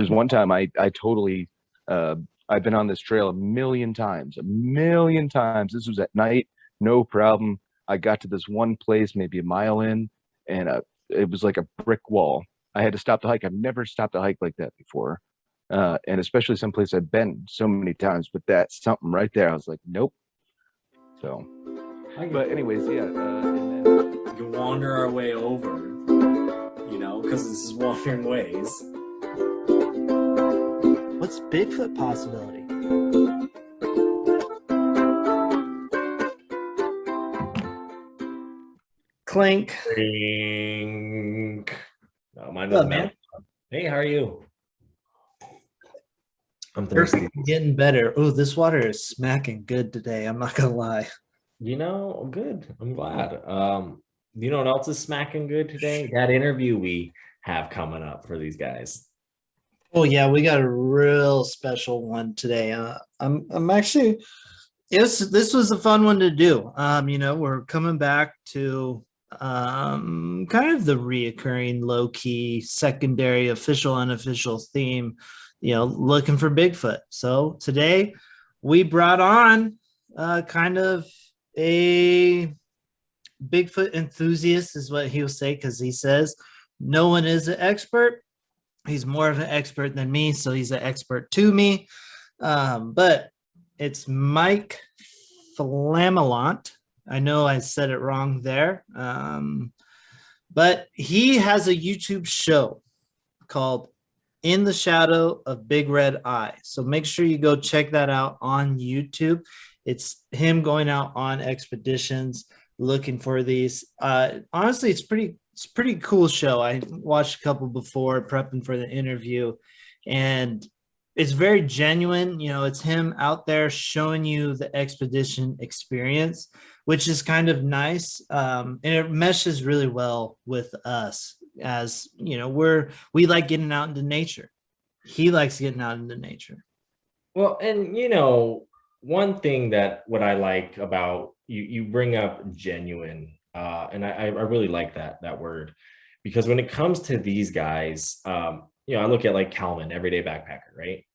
was one time I totally I've been on this trail a million times, a million times. This was at night, no problem. I got to this one place, maybe a mile in, and it was like a brick wall. I had to stop the hike. I've never stopped a hike like that before, and especially someplace I've been so many times. But that's something right there. I was like, nope. So, but anyways, yeah. And then we can wander our way over, because this is Wandering Ways. What's Bigfoot possibility? Clink. Clink. Oh, mine What's was up, man? Hey, how are you? I'm thirsty. Getting better. Oh, this water is smacking good today. I'm not gonna lie. Good. I'm glad. You know what else is smacking good today? That interview we have coming up for these guys. Oh yeah, we got a real special one today. I'm actually this was a fun one to do. We're coming back to kind of the reoccurring low-key secondary official unofficial theme, looking for Bigfoot. So today we brought on kind of a Bigfoot enthusiast is what he'll say, because he says no one is an expert. He's more of an expert than me, so he's an expert to me. But it's Mike Flamelant. I know I said it wrong there. But he has a YouTube show called In the Shadow of Big Red Eye. So make sure you go check that out on YouTube. It's him going out on expeditions looking for these. Honestly, it's pretty cool show. I watched a couple before prepping for the interview, and it's very genuine. It's him out there showing you the expedition experience, which is kind of nice. And it meshes really well with us, as we like getting out into nature. He likes getting out into nature. Well, and one thing that what I like about you bring up genuine, and I really like that word, because when it comes to these guys, I look at like Calvin, everyday backpacker, right?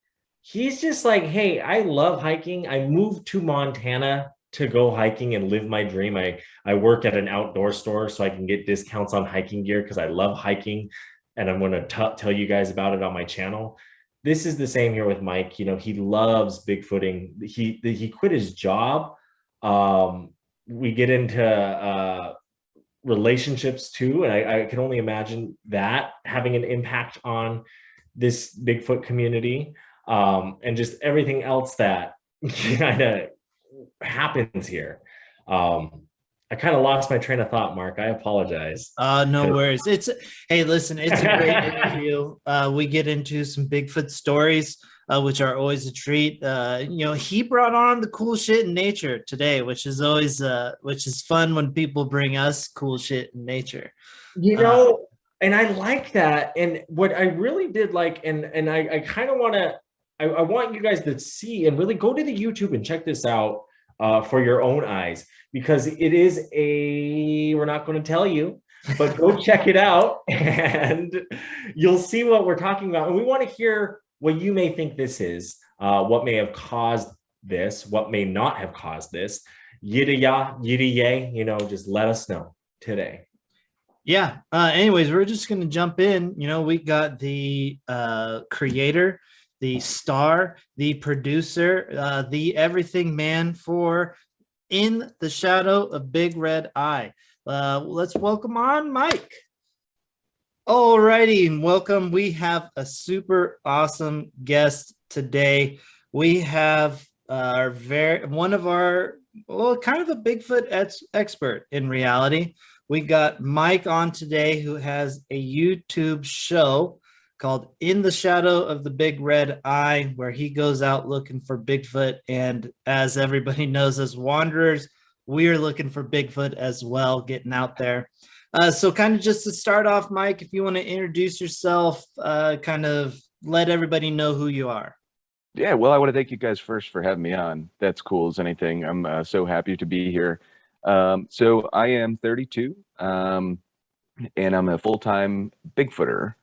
He's just like, hey, I love hiking. I moved to Montana to go hiking and live my dream. I work at an outdoor store so I can get discounts on hiking gear because I love hiking, and I'm going to tell you guys about it on my channel. This is the same here with Mike. He loves Bigfooting. He quit his job. We get into relationships too, and I can only imagine that having an impact on this Bigfoot community, and just everything else that kind of happens here. I kind of lost my train of thought, Mark. I apologize. No worries. Hey, listen, it's a great interview. We get into some Bigfoot stories, which are always a treat. He brought on the cool shit in nature today, which is always which is fun when people bring us cool shit in nature. And I like that. And what I really did like, and I kind of I want you guys to see and really go to the YouTube and check this out for your own eyes, because it is we're not going to tell you, but go check it out and you'll see what we're talking about. And we want to hear what you may think this is, what may have caused this, what may not have caused this. Yidda ya, yidda yay, just let us know today. Yeah. Anyways, we're just going to jump in. We got the creator, the star, the producer, the everything man for In the Shadow of Big Red Eye. Let's welcome on Mike. Alrighty, welcome. We have a super awesome guest today. We have kind of a Bigfoot expert in reality. We got Mike on today, who has a YouTube show called In the Shadow of the Big Red Eye, where he goes out looking for Bigfoot. And as everybody knows, as wanderers, we're looking for Bigfoot as well, getting out there. So kind of just to start off, Mike, if you want to introduce yourself, kind of let everybody know who you are. Yeah, well, I want to thank you guys first for having me on. That's cool as anything. I'm so happy to be here. So I am 32, and I'm a full-time Bigfooter.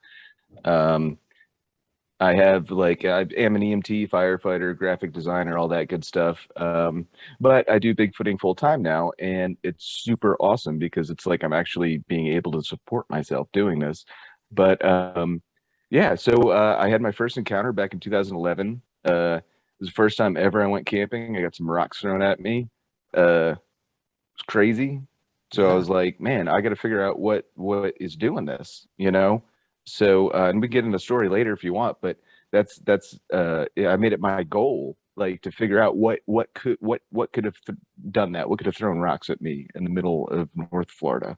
I have like I am an EMT, firefighter, graphic designer, all that good stuff. But I do bigfooting full time now, and it's super awesome because it's like I'm actually being able to support myself doing this. But yeah, so I had my first encounter back in 2011. It was the first time ever I went camping. I got some rocks thrown at me. It was crazy. So I Yeah. was like, man, I got to figure out what is doing this, you know? So and we get into the story later if you want, but that's yeah, I made it my goal like to figure out what could have done that, what could have thrown rocks at me in the middle of North Florida.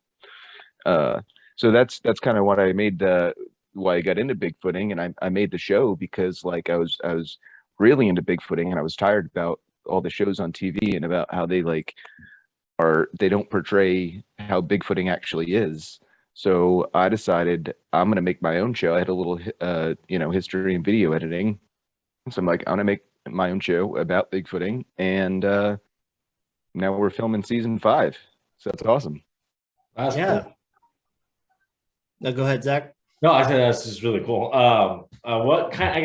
Uh, so that's kind of what I made why I got into bigfooting, and I made the show because like I was really into bigfooting, and I was tired about all the shows on TV and about how they like are they don't portray how bigfooting actually is. So I decided I'm gonna make my own show. I had a little history in video editing, so I'm like I'm gonna make my own show about bigfooting, and now we're filming season 5. So that's awesome. That's Yeah. cool. No, go ahead, Zach. No, I said that's just really cool. What kind? I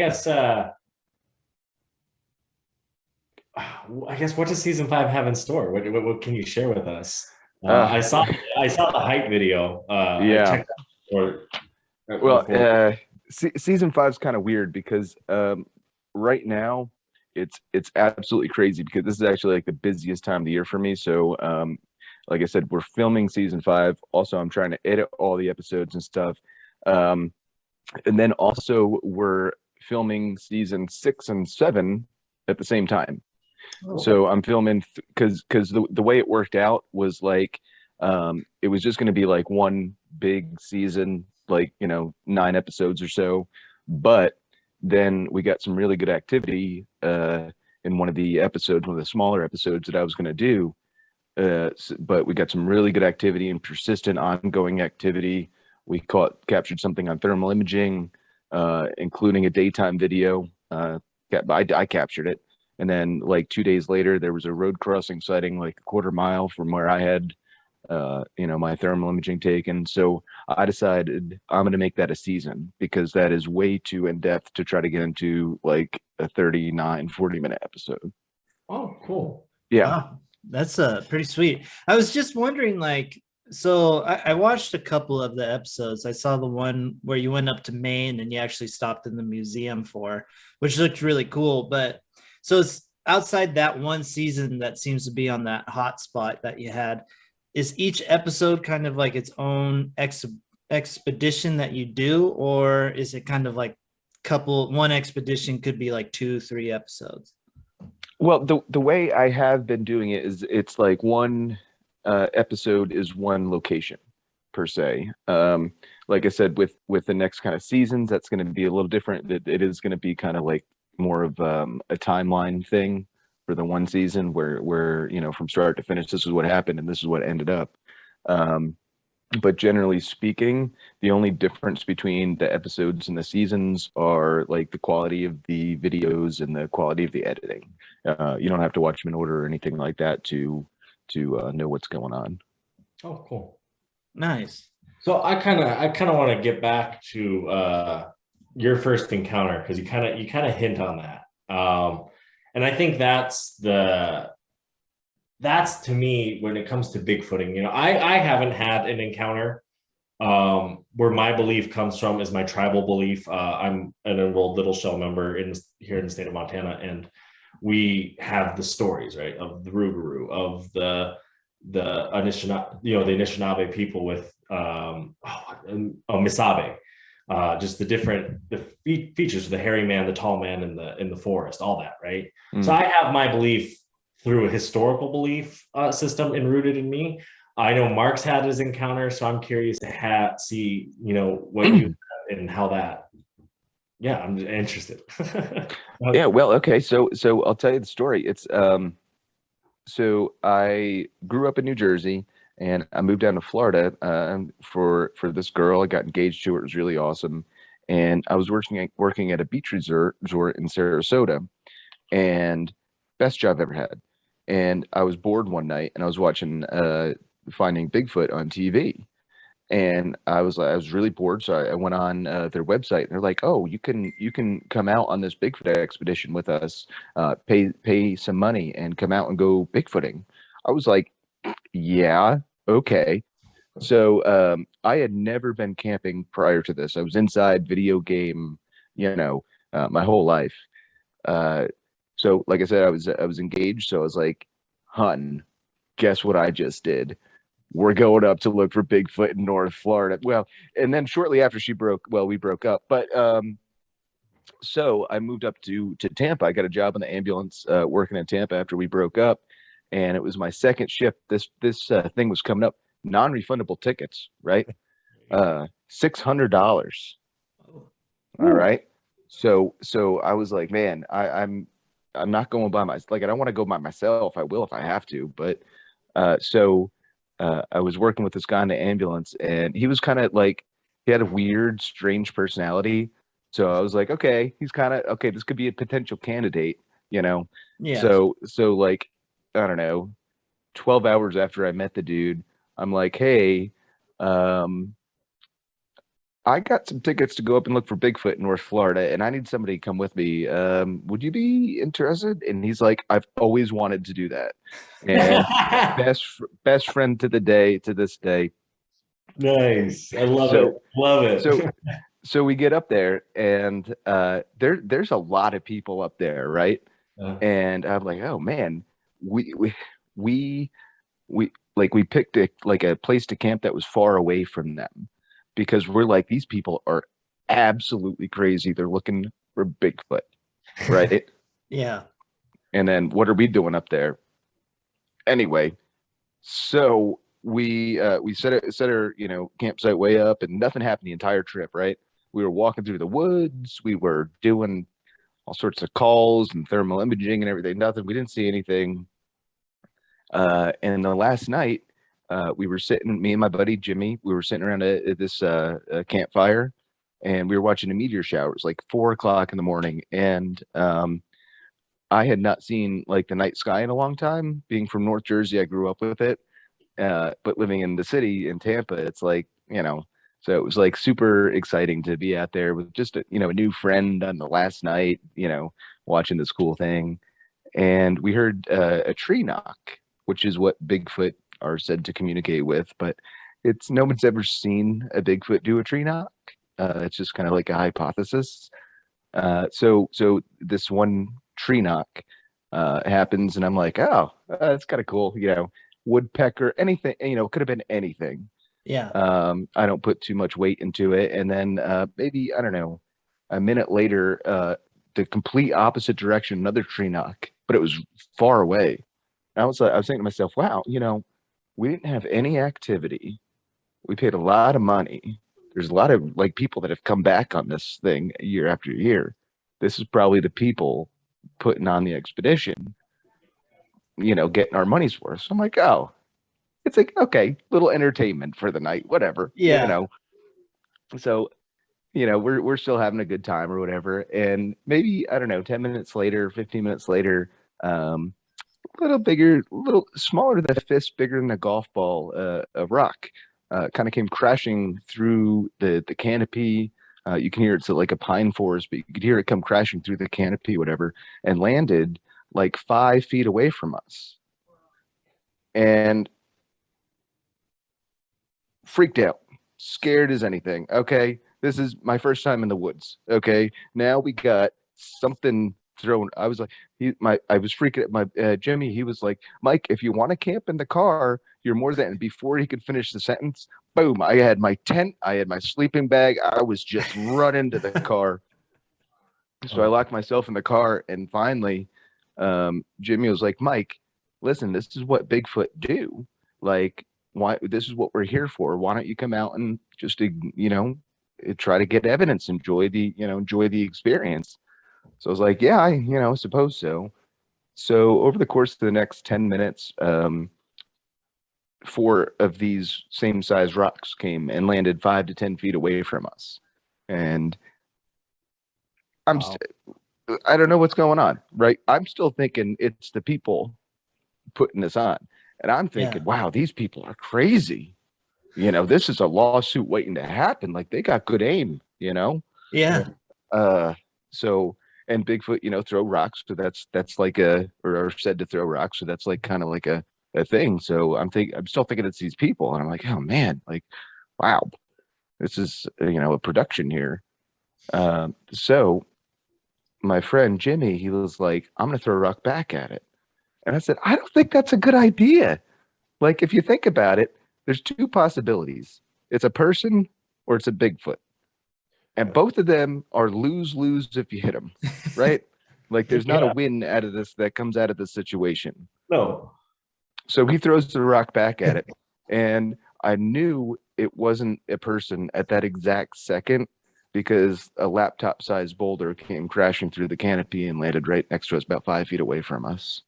guess what does season 5 have in store? What can you share with us? I saw the hype video. Yeah. I checked out Well, season 5 is kind of weird because right now it's absolutely crazy because this is actually like the busiest time of the year for me. So like I said, we're filming season 5. Also, I'm trying to edit all the episodes and stuff. Um, and then also we're filming season 6 and 7 at the same time. Oh. So I'm filming because the way it worked out was like it was just going to be like one big season, like 9 episodes or so. But then we got some really good activity in one of the episodes, one of the smaller episodes that I was going to do. But we got some really good activity and persistent, ongoing activity. We captured something on thermal imaging, including a daytime video. I captured it. And then like 2 days later, there was a road crossing sighting like a quarter mile from where I had, my thermal imaging taken. So I decided I'm going to make that a season because that is way too in depth to try to get into like a 40-minute episode. Oh, cool. Yeah. Wow, that's pretty sweet. I was just wondering, like, so I watched a couple of the episodes. I saw the one where you went up to Maine and you actually stopped in the museum which looked really cool. But so it's outside that one season that seems to be on that hot spot that you had. Is each episode kind of like its own expedition that you do, or is it kind of like one expedition could be like 2-3 episodes? Well, the way I have been doing it is it's like one episode is one location per se. Like I said, with the next kind of seasons, that's going to be a little different. It is going to be kind of like more of a timeline thing for the one season where from start to finish, this is what happened and this is what ended up. But generally speaking, the only difference between the episodes and the seasons are like the quality of the videos and the quality of the editing. You don't have to watch them in order or anything like that to know what's going on. Oh, cool. Nice. So I kind of want to get back to your first encounter because you kind of hint on that, and I think that's to me when it comes to bigfooting. I haven't had an encounter where my belief comes from is my tribal belief. I'm an enrolled Little Shell member here in the state of Montana, and we have the stories, right, of the Rougarou, of the Anishinaabe, the Anishinaabe people with Misabe, just the features of the hairy man, the tall man in the forest, all that, right? So I have my belief through a historical belief system enrooted in me. I know Mark's had his encounter, so I'm curious to see what you and how that. Yeah, I'm interested. Yeah, well, okay, so I'll tell you the story. It's so I grew up in New Jersey and I moved down to Florida for this girl. I got engaged to her. It was really awesome. And I was working at a beach resort in Sarasota, and best job I've ever had. And I was bored one night and I was watching Finding Bigfoot on TV. And I was really bored, so I went on their website, and they're like, "Oh, you can come out on this Bigfoot expedition with us, pay some money, and come out and go Bigfooting." I was like, "Yeah, okay." So I had never been camping prior to this. I was inside video game, my whole life. Uh, so like I said, I was engaged, so I was like, "Hun, guess what I just did? We're going up to look for Bigfoot in North Florida." Well, and then shortly after we broke up. But so I moved up to Tampa. I got a job in the ambulance working in Tampa after we broke up, and it was my second shift. This thing was coming up, non-refundable tickets, right? $600. All right. So I was like, man, I'm not going by I don't want to go by myself. I will if I have to, but I was working with this guy in the ambulance, and he was kind of like he had a weird, strange personality. So I was like, okay, he's kind of okay. This could be a potential candidate, you know. Yeah. So like, I don't know, 12 hours after I met the dude, I'm like, hey, um, I got some tickets to go up and look for Bigfoot in North Florida, and I need somebody to come with me. Would you be interested? And he's like, I've always wanted to do that. And best friend to this day. Nice. I love So it. Love it. so so we get up there, and there's a lot of people up there, right? And I'm like, oh man, we we we we picked a place to camp that was far away from them, because we're like, these people are absolutely crazy. They're looking for Bigfoot, right? Yeah. And then what are we doing up there? Anyway, so we set our campsite way up, and nothing happened the entire trip, right? We were walking through the woods, we were doing all sorts of calls and thermal imaging and everything. Nothing. We didn't see anything. And the last night, we were sitting, me and my buddy Jimmy, we were sitting around this a campfire, and we were watching a meteor shower. It was like 4 o'clock in the morning, and I had not seen like the night sky in a long time. Being from North Jersey, I grew up with it, but living in the city in Tampa, it's like So it was like super exciting to be out there with just a new friend on the last night, watching this cool thing, and we heard a tree knock, which is what Bigfoot are said to communicate with, but it's no one's ever seen a Bigfoot do a tree knock. It's just kind of like a hypothesis. So this one tree knock happens, and I'm like, oh, that's kind of cool. Woodpecker, anything. It could have been anything. Yeah. I don't put too much weight into it, and then maybe I don't know, a minute later, the complete opposite direction, another tree knock, but it was far away. I was thinking to myself, wow, we didn't have any activity. We paid a lot of money. There's a lot of like people that have come back on this thing year after year. This is probably the people putting on the expedition, getting our money's worth. So I'm like, oh, it's like, okay, little entertainment for the night, whatever. Yeah. So, we're still having a good time or whatever. And maybe, I don't know, 10 minutes later, 15 minutes later, a little bigger, a little smaller than a fist, bigger than a golf ball, a rock kind of came crashing through the canopy. You can hear it's like a pine forest, but you could hear it come crashing through the canopy, whatever, and landed like 5 feet away from us. And freaked out, scared as anything. Okay, this is my first time in the woods. Okay, now we got something thrown. I was like, I was freaking out. My Jimmy, he was like, Mike, if you want to camp in the car, you're more than. And before he could finish the sentence, boom! I had my tent, I had my sleeping bag. I was just running to the car. So I locked myself in the car, and finally, Jimmy was like, Mike, listen, this is what Bigfoot do. Like, why? This is what we're here for. Why don't you come out and just, try to get evidence, enjoy the experience. So I was like, yeah, I suppose so. So over the course of the next 10 minutes, 4 of these same size rocks came and landed 5 to 10 feet away from us. And Wow. I don't know what's going on, right? I'm still thinking it's the people putting this on. And I'm thinking, Yeah. wow, these people are crazy. this is a lawsuit waiting to happen. Like, they got good aim, Yeah. So, and Bigfoot, throw rocks. So that's like or said to throw rocks. So that's like kind of like a thing. So I'm still thinking it's these people. And I'm like, oh man, like, wow, this is, a production here. So my friend Jimmy, he was like, I'm going to throw a rock back at it. And I said, I don't think that's a good idea. Like, if you think about it, there's two possibilities. It's a person or it's a Bigfoot. And both of them are lose-lose if you hit them, right? Like, there's not a win out of this that comes out of this situation. No. So he throws the rock back at it. And I knew it wasn't a person at that exact second because a laptop-sized boulder came crashing through the canopy and landed right next to us, about 5 feet away from us.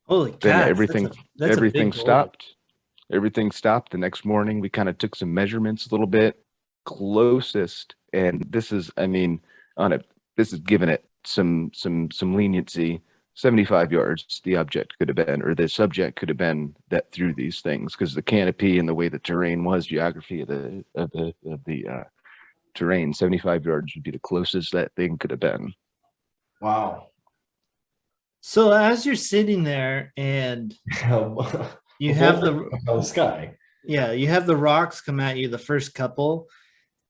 Holy cow! Then everything big stopped. Everything stopped. The next morning, we kind of took some measurements a little bit. Closest, and this is given it some leniency. 75 yards the object could have been, or the subject could have been, that threw these things, because the canopy and the way the terrain was, geography of the terrain, 75 yards would be the closest that thing could have been. Wow. So as you're sitting there and you have the sky, you have the rocks come at you, the first couple,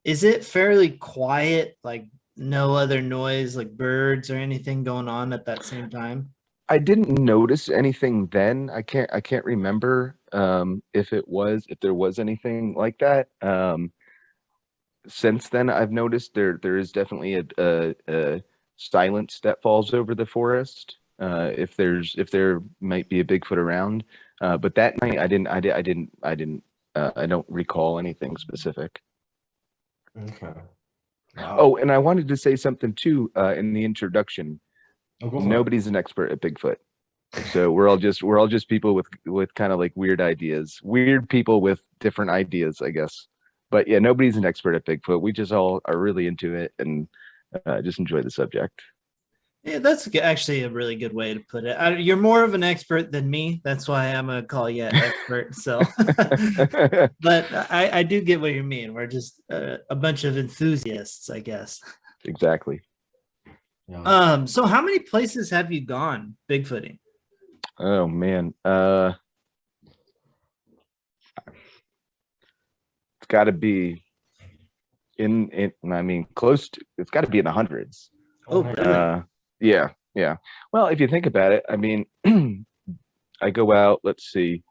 is it fairly quiet, like no other noise, like birds or anything going on at that same time? I didn't notice anything then. I can't remember if there was anything like that. Since then, I've noticed there is definitely a silence that falls over the forest. If there might be a Bigfoot around, but that night I don't recall anything specific. Okay. Wow. Oh, and I wanted to say something too in the introduction. Nobody's an expert at Bigfoot, so we're all just people with kind of like weird ideas, weird people with different ideas, I guess. But yeah, nobody's an expert at Bigfoot. We just all are really into it and just enjoy the subject. Yeah, that's actually a really good way to put it. You're more of an expert than me. That's why I'm going to call you an expert. So, but I do get what you mean. We're just a bunch of enthusiasts, I guess. Exactly. Yeah. So how many places have you gone Bigfooting? Oh man. It's got to be close to, it's got to be in the hundreds. Oh, really? Yeah. Well, if you think about it, I mean, I go out, let's see,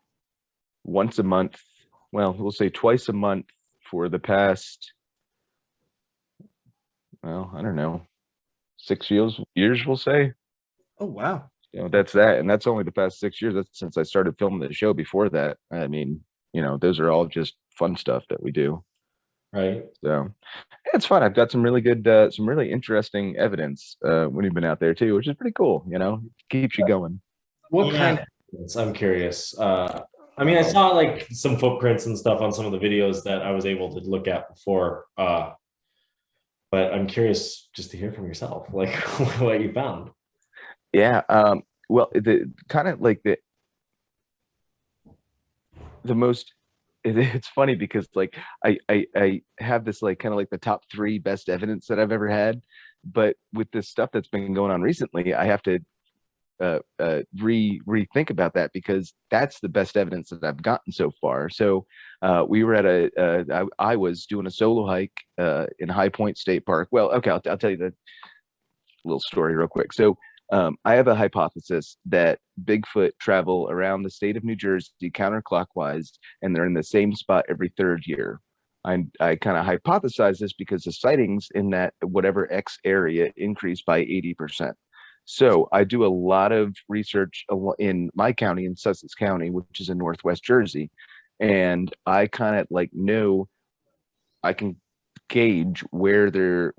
once a month. Well, we'll say twice a month for the past, well, I don't know, 6 years, we'll say. Oh, wow. That's that. And that's only the past 6 years. That's since I started filming the show. Before that, I mean, those are all just fun stuff that we do. Right. So it's fun. I've got some really good, some really interesting evidence when you've been out there too, which is pretty cool. Keeps you going. What kind of evidence? I'm curious. I mean, I saw like some footprints and stuff on some of the videos that I was able to look at before. But I'm curious just to hear from yourself, like what you found. Yeah. Well, the kind of like the most. It's funny because like I have this like kind of like the top 3 best evidence that I've ever had, but with this stuff that's been going on recently, I have to rethink about that, because that's the best evidence that I've gotten so far. So we were at I was doing a solo hike in High Point State Park. Well, okay, I'll tell you the little story real quick. So I have a hypothesis that Bigfoot travel around the state of New Jersey counterclockwise, and they're in the same spot every 3rd year. I kind of hypothesize this because the sightings in that whatever X area increased by 80%. So I do a lot of research in my county, in Sussex County, which is in Northwest Jersey, and I kind of like know I can gauge when they're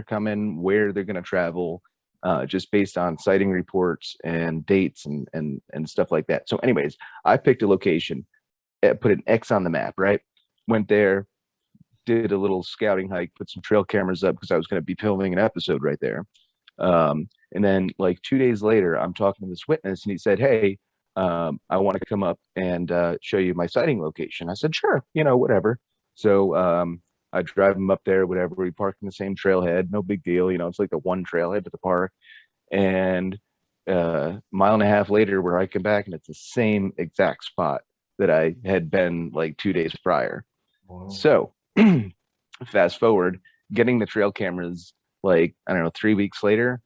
coming, where they're going to travel. Just based on sighting reports and dates and stuff like that. So anyways, I picked a location, put an X on the map, right? Went there, did a little scouting hike, put some trail cameras up because I was going to be filming an episode right there. And then like 2 days later, I'm talking to this witness and he said, hey, I want to come up and show you my sighting location. I said, sure, whatever. So I drive him up there, whatever. We park in the same trailhead, no big deal. It's like the one trailhead to the park. And mile and a half later, where I come back, and it's the same exact spot that I had been like 2 days prior. Wow. So fast forward, getting the trail cameras like, I don't know, 3 weeks later,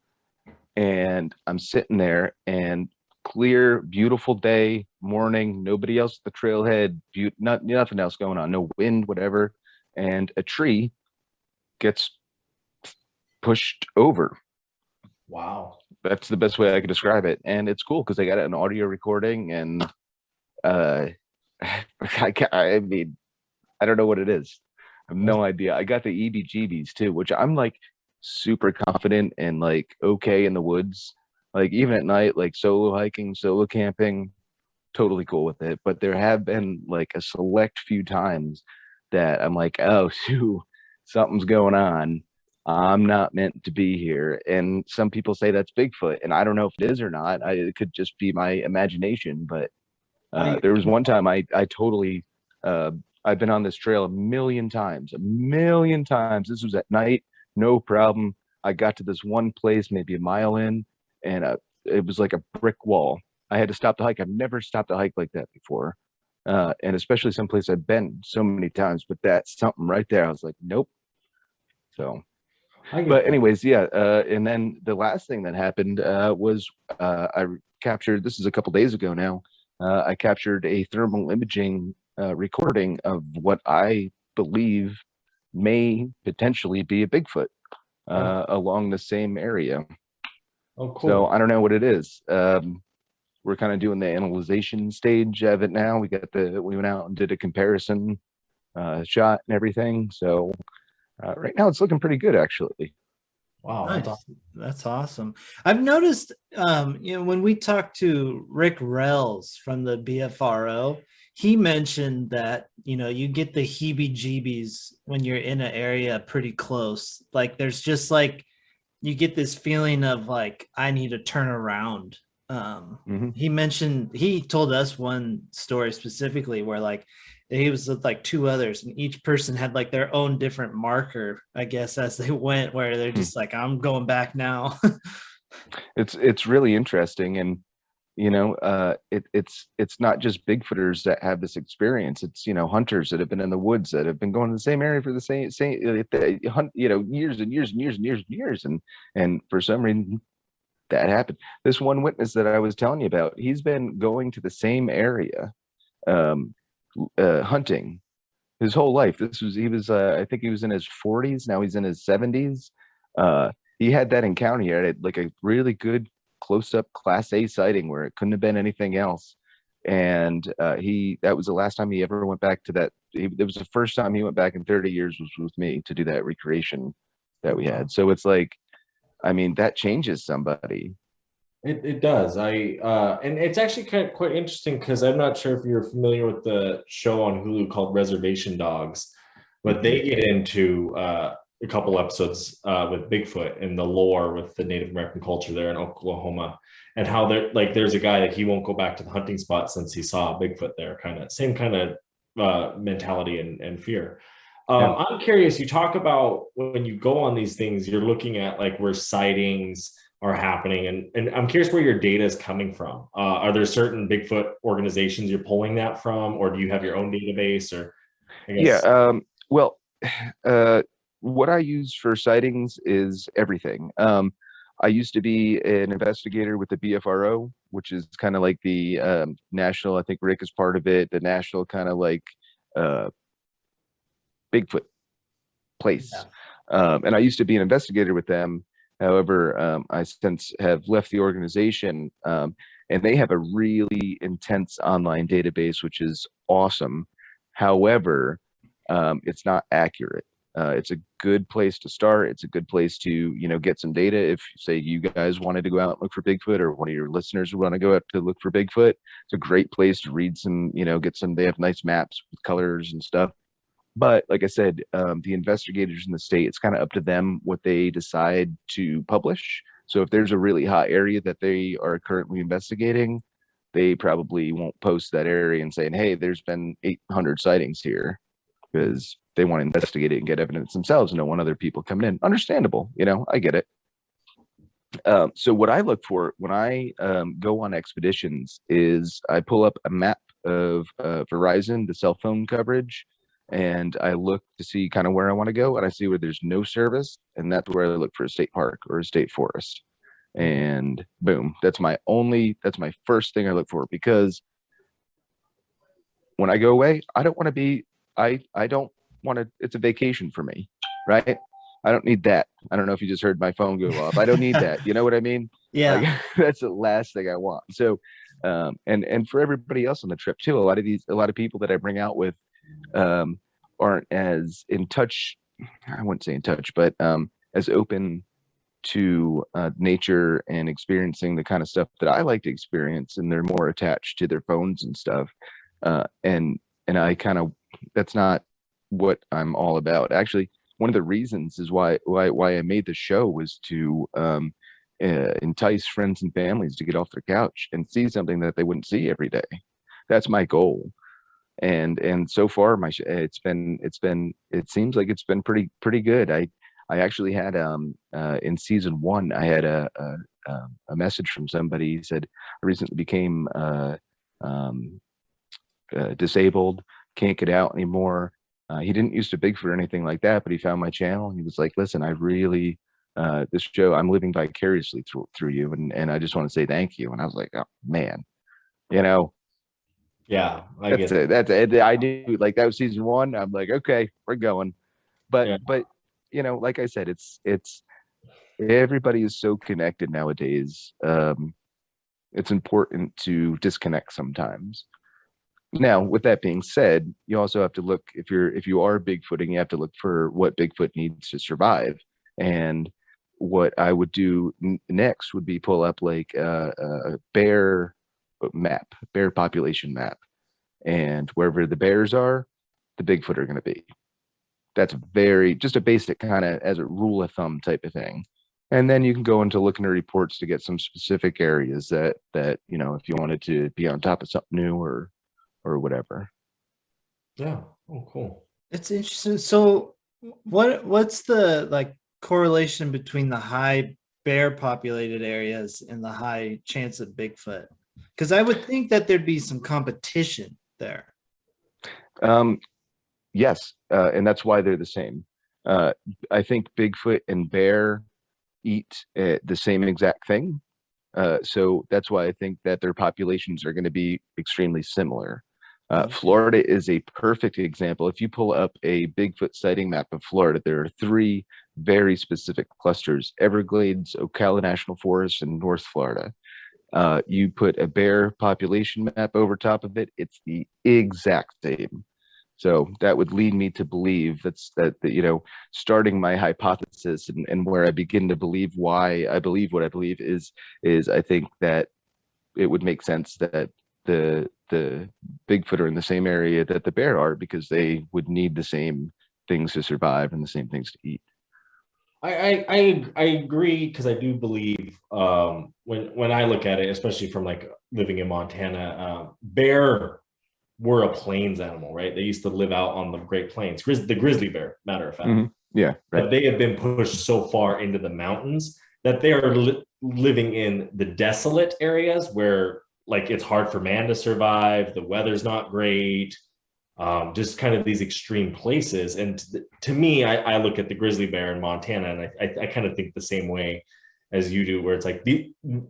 and I'm sitting there and clear, beautiful day, morning, nobody else at the trailhead, nothing else going on, no wind, whatever. And a tree gets pushed over. Wow. That's the best way I could describe it. And it's cool because I got an audio recording, and I mean, I don't know what it is. I have no idea. I got the EBGBs too, which I'm like super confident and like okay in the woods. Like even at night, like solo hiking, solo camping, totally cool with it. But there have been like a select few times that I'm like, oh, shoot, something's going on. I'm not meant to be here. And some people say that's Bigfoot, and I don't know if it is or not. It could just be my imagination. But there was one time I totally I've been on this trail a million times. This was at night, no problem. I got to this one place, maybe a mile in, and it was like a brick wall. I had to stop the hike. I've never stopped a hike like that before, and especially someplace I've been so many times. But that's something right there. I was like, nope. So, but anyways, yeah. And then the last thing that happened was I captured. This is a couple days ago now. I captured a thermal imaging recording of what I believe may potentially be a Bigfoot along the same area. Oh, cool. So I don't know what it is. We're kind of doing the analyzation stage of it now. We went out and did a comparison shot and everything. So right now it's looking pretty good, actually. Wow, nice. That's awesome. I've noticed, when we talked to Rick Rells from the BFRO, he mentioned that, you get the heebie-jeebies when you're in an area pretty close. Like there's just like, you get this feeling of like, I need to turn around. He told us one story specifically where like he was with like two others, and each person had like their own different marker, I guess, as they went, where they're just like, I'm going back now. It's really interesting. And it's not just Bigfooters that have this experience. It's hunters that have been in the woods that have been going to the same area for the same years and years and years and years and years, and for some reason that happened. This one witness that I was telling you about, he's been going to the same area hunting his whole life. He was I think he was in his 40s. Now he's in his 70s. He had that encounter. He had like a really good close-up Class A sighting where it couldn't have been anything else. And that was the last time he ever went back to that. It was the first time he went back in 30 years was with me to do that recreation that we had. So it's like, I mean, that changes somebody. It does. And it's actually quite interesting because I'm not sure if you're familiar with the show on Hulu called Reservation Dogs, but they get into a couple episodes with Bigfoot and the lore with the Native American culture there in Oklahoma, and how there's a guy that he won't go back to the hunting spot since he saw Bigfoot there. Same kind of mentality and fear. Yeah. I'm curious, you talk about when you go on these things, you're looking at like where sightings are happening, and I'm curious where your data is coming from. Are there certain Bigfoot organizations you're pulling that from, or do you have your own database? Or I guess... Yeah, what I use for sightings is everything. I used to be an investigator with the BFRO, which is kind of like the national, I think Rick is part of it, the national kind of like Bigfoot place. Yeah. And I used to be an investigator with them. However, I since have left the organization, and they have a really intense online database, which is awesome. However, it's not accurate. It's a good place to start. It's a good place to, get some data. If say you guys wanted to go out and look for Bigfoot, or one of your listeners want to go out to look for Bigfoot, it's a great place to read some, they have nice maps with colors and stuff. But like I said, the investigators in the state, it's kind of up to them what they decide to publish. So if there's a really hot area that they are currently investigating, they probably won't post that area and saying, hey, there's been 800 sightings here, because they want to investigate it and get evidence themselves and don't want other people coming in. Understandable, I get it. So what I look for when I go on expeditions is I pull up a map of Verizon, the cell phone coverage, and I look to see kind of where I want to go, and I see where there's no service, and that's where I look for a state park or a state forest. And boom, that's my first thing I look for, because when I go away, I don't want to be, I don't want to, it's a vacation for me, right? I don't need that. I don't know if you just heard my phone go off. I don't need that. You know what I mean? Yeah. Like, that's the last thing I want. So, and for everybody else on the trip too, a lot of people that I bring out with, aren't as in touch. I wouldn't say in touch, but as open to nature and experiencing the kind of stuff that I like to experience, and they're more attached to their phones and stuff. And I kind of, that's not what I'm all about. Actually, one of the reasons is why I made the show was to entice friends and families to get off their couch and see something that they wouldn't see every day. That's my goal. And so far it seems like it's been pretty good. I actually had in season 1 I had a message from somebody. He said, I recently became disabled, can't get out anymore. He didn't used to Bigfoot or anything like that, but he found my channel and he was like, listen, I really this show, I'm living vicariously through you, and I just want to say thank you. And I was like, oh man, Yeah, that's it. I knew, like, that was season 1. I'm like, okay, we're going. But Yeah. but like I said, it's everybody is so connected nowadays. It's important to disconnect sometimes. Now, with that being said, you also have to look, if you are Bigfooting, you have to look for what Bigfoot needs to survive. And what I would do next would be pull up like a bear population map, and wherever the bears are, the Bigfoot are going to be. That's just a basic kind of as a rule of thumb type of thing. And then you can go into looking at reports to get some specific areas that if you wanted to be on top of something new or whatever. Yeah. Oh, cool. It's interesting. So what's the like correlation between the high bear populated areas and the high chance of Bigfoot? Because I would think that there'd be some competition there. Yes, and that's why they're the same. I think Bigfoot and bear eat the same exact thing. So that's why I think that their populations are going to be extrememly similar. Florida is a perfect example. If you pull up a Bigfoot sighting map of Florida, there are 3 very specific clusters: Everglades, Ocala National Forest, and North Florida. You put a bear population map over top of it, it's the exact same. So that would lead me to believe that starting my hypothesis and where I begin to believe why I believe what I believe is I think that it would make sense that the Bigfoot are in the same area that the bear are, because they would need the same things to survive and the same things to eat. I agree, because I do believe when I look at it, especially from like living in Montana, bear were a plains animal, right? They used to live out on the Great Plains. The grizzly bear, matter of fact. Mm-hmm. Yeah, right. But they have been pushed so far into the mountains that they are living in the desolate areas where like it's hard for man to survive. The weather's not great. Just kind of these extreme places. And to me, I look at the grizzly bear in Montana, and I kind of think the same way as you do, where it's like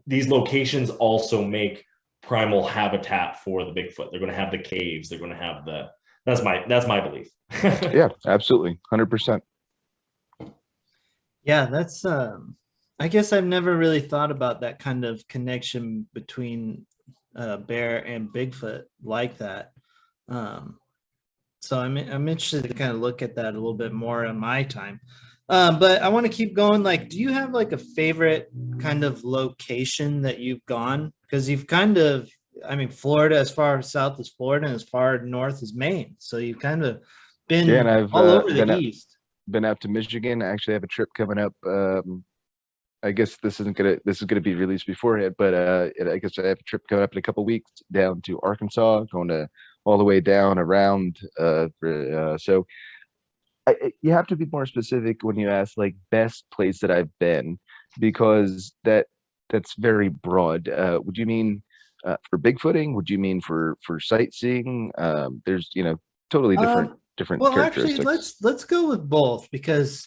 these locations also make primal habitat for the Bigfoot. They're going to have the caves. They're going to have that's my belief. Yeah, absolutely. 100%. Yeah, that's I guess I've never really thought about that kind of connection between bear and Bigfoot like that. So I'm interested to kind of look at that a little bit more on my time. But I want to keep going. Like, do you have like a favorite kind of location that you've gone? Because you've kind of, Florida, as far south as Florida and as far north as Maine. So you've kind of been and I've all over the East. Been out to Michigan. I actually have a trip coming up I guess this is gonna be released beforehand, but I guess I have a trip coming up in a couple weeks down to Arkansas, going to all the way down around. So you have to be more specific when you ask like best place that I've been, because that's very broad. Would you mean for bigfooting? Would you mean for sightseeing? There's totally different Well, actually, characteristics. let's go with both because,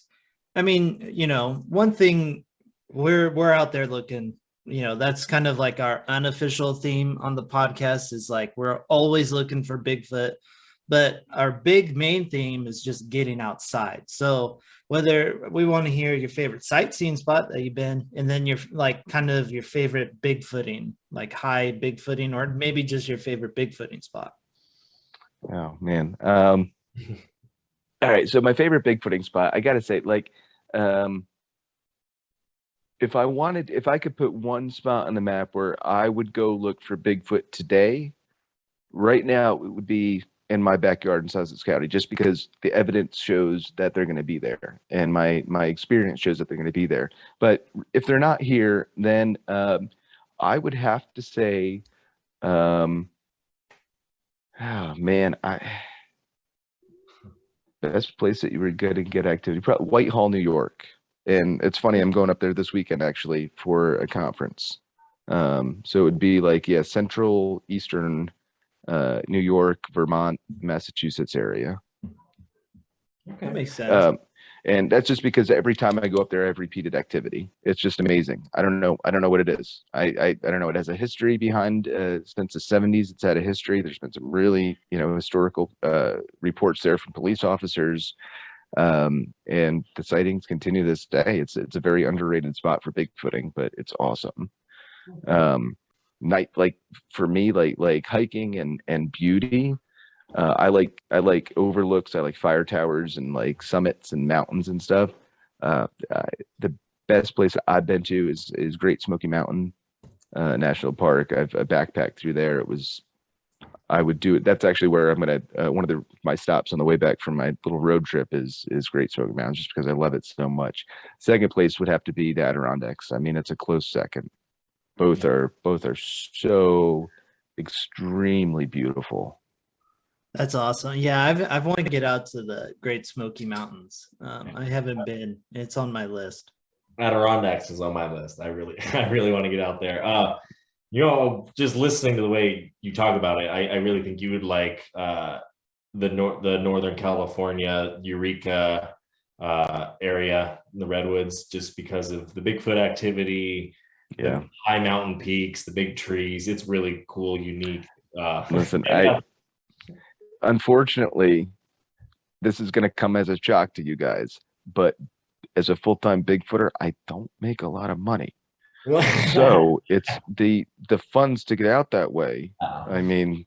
I mean, one thing we're out there looking. That's kind of like our unofficial theme on the podcast is like we're always looking for Bigfoot, but our big main theme is just getting outside. So whether we want to hear your favorite sightseeing spot that you've been, and then your like kind of your favorite bigfooting, like high bigfooting, or maybe just your favorite bigfooting spot. Oh man. All right. So my favorite bigfooting spot, I gotta say, like, if I could put one spot on the map where I would go look for Bigfoot today, right now it would be in my backyard in Sussex County, just because the evidence shows that they're going to be there, and my experience shows that they're going to be there. But if they're not here, then I would have to say, oh man, best place that you were going to get activity, probably Whitehall, New York. And it's funny, I'm going up there this weekend actually for a conference. So it would be like, yeah, central, eastern, New York, Vermont, Massachusetts area. Okay. That makes sense. And that's just because every time I go up there, I've repeated activity. It's just amazing. I don't know what it is. I don't know. It has a history behind, since the 70s. It's had a history. There's been some really, historical reports there from police officers. And the sightings continue this day. It's a very underrated spot for bigfooting, but it's awesome. Night, like for me, like hiking and beauty. I like overlooks. I like fire towers and like summits and mountains and stuff. The best place I've been to is Great Smoky Mountain National Park. I've backpacked through there. I would do it. That's actually where I'm gonna one of my stops on the way back from my little road trip is Great Smoky Mountain, just because I love it so much. Second place would have to be the Adirondacks. I mean, it's a close second. Both are so extremely beautiful. That's awesome. Yeah, I've wanted to get out to the Great Smoky Mountains. I haven't been. It's on my list. Adirondacks is on my list. I really want to get out there. Just listening to the way you talk about it, I really think you would like the Northern California, Eureka area, the Redwoods, just because of the Bigfoot activity, Yeah, the high mountain peaks, the big trees. It's really cool, unique. Listen, unfortunately, this is going to come as a shock to you guys, but as a full-time Bigfooter, I don't make a lot of money. So it's the funds to get out that way. I mean,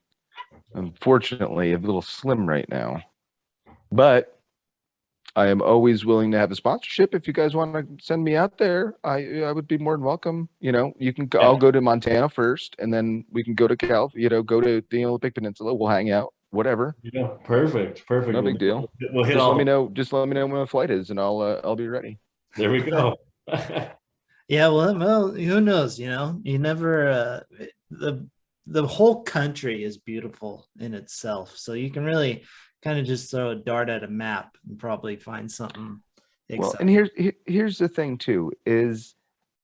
unfortunately, a little slim right now, but I am always willing to have a sponsorship. If you guys want to send me out there, I would be more than welcome. You can go, I'll go to Montana first, and then we can go to go to the Olympic Peninsula. We'll hang out, whatever. Yeah, perfect. No big deal. We'll hit just let me know when my flight is, and I'll be ready. There we go. Yeah, well, who knows? You never. The whole country is beautiful in itself, so you can really kind of just throw a dart at a map and probably find something exciting. Well, and here's the thing too, is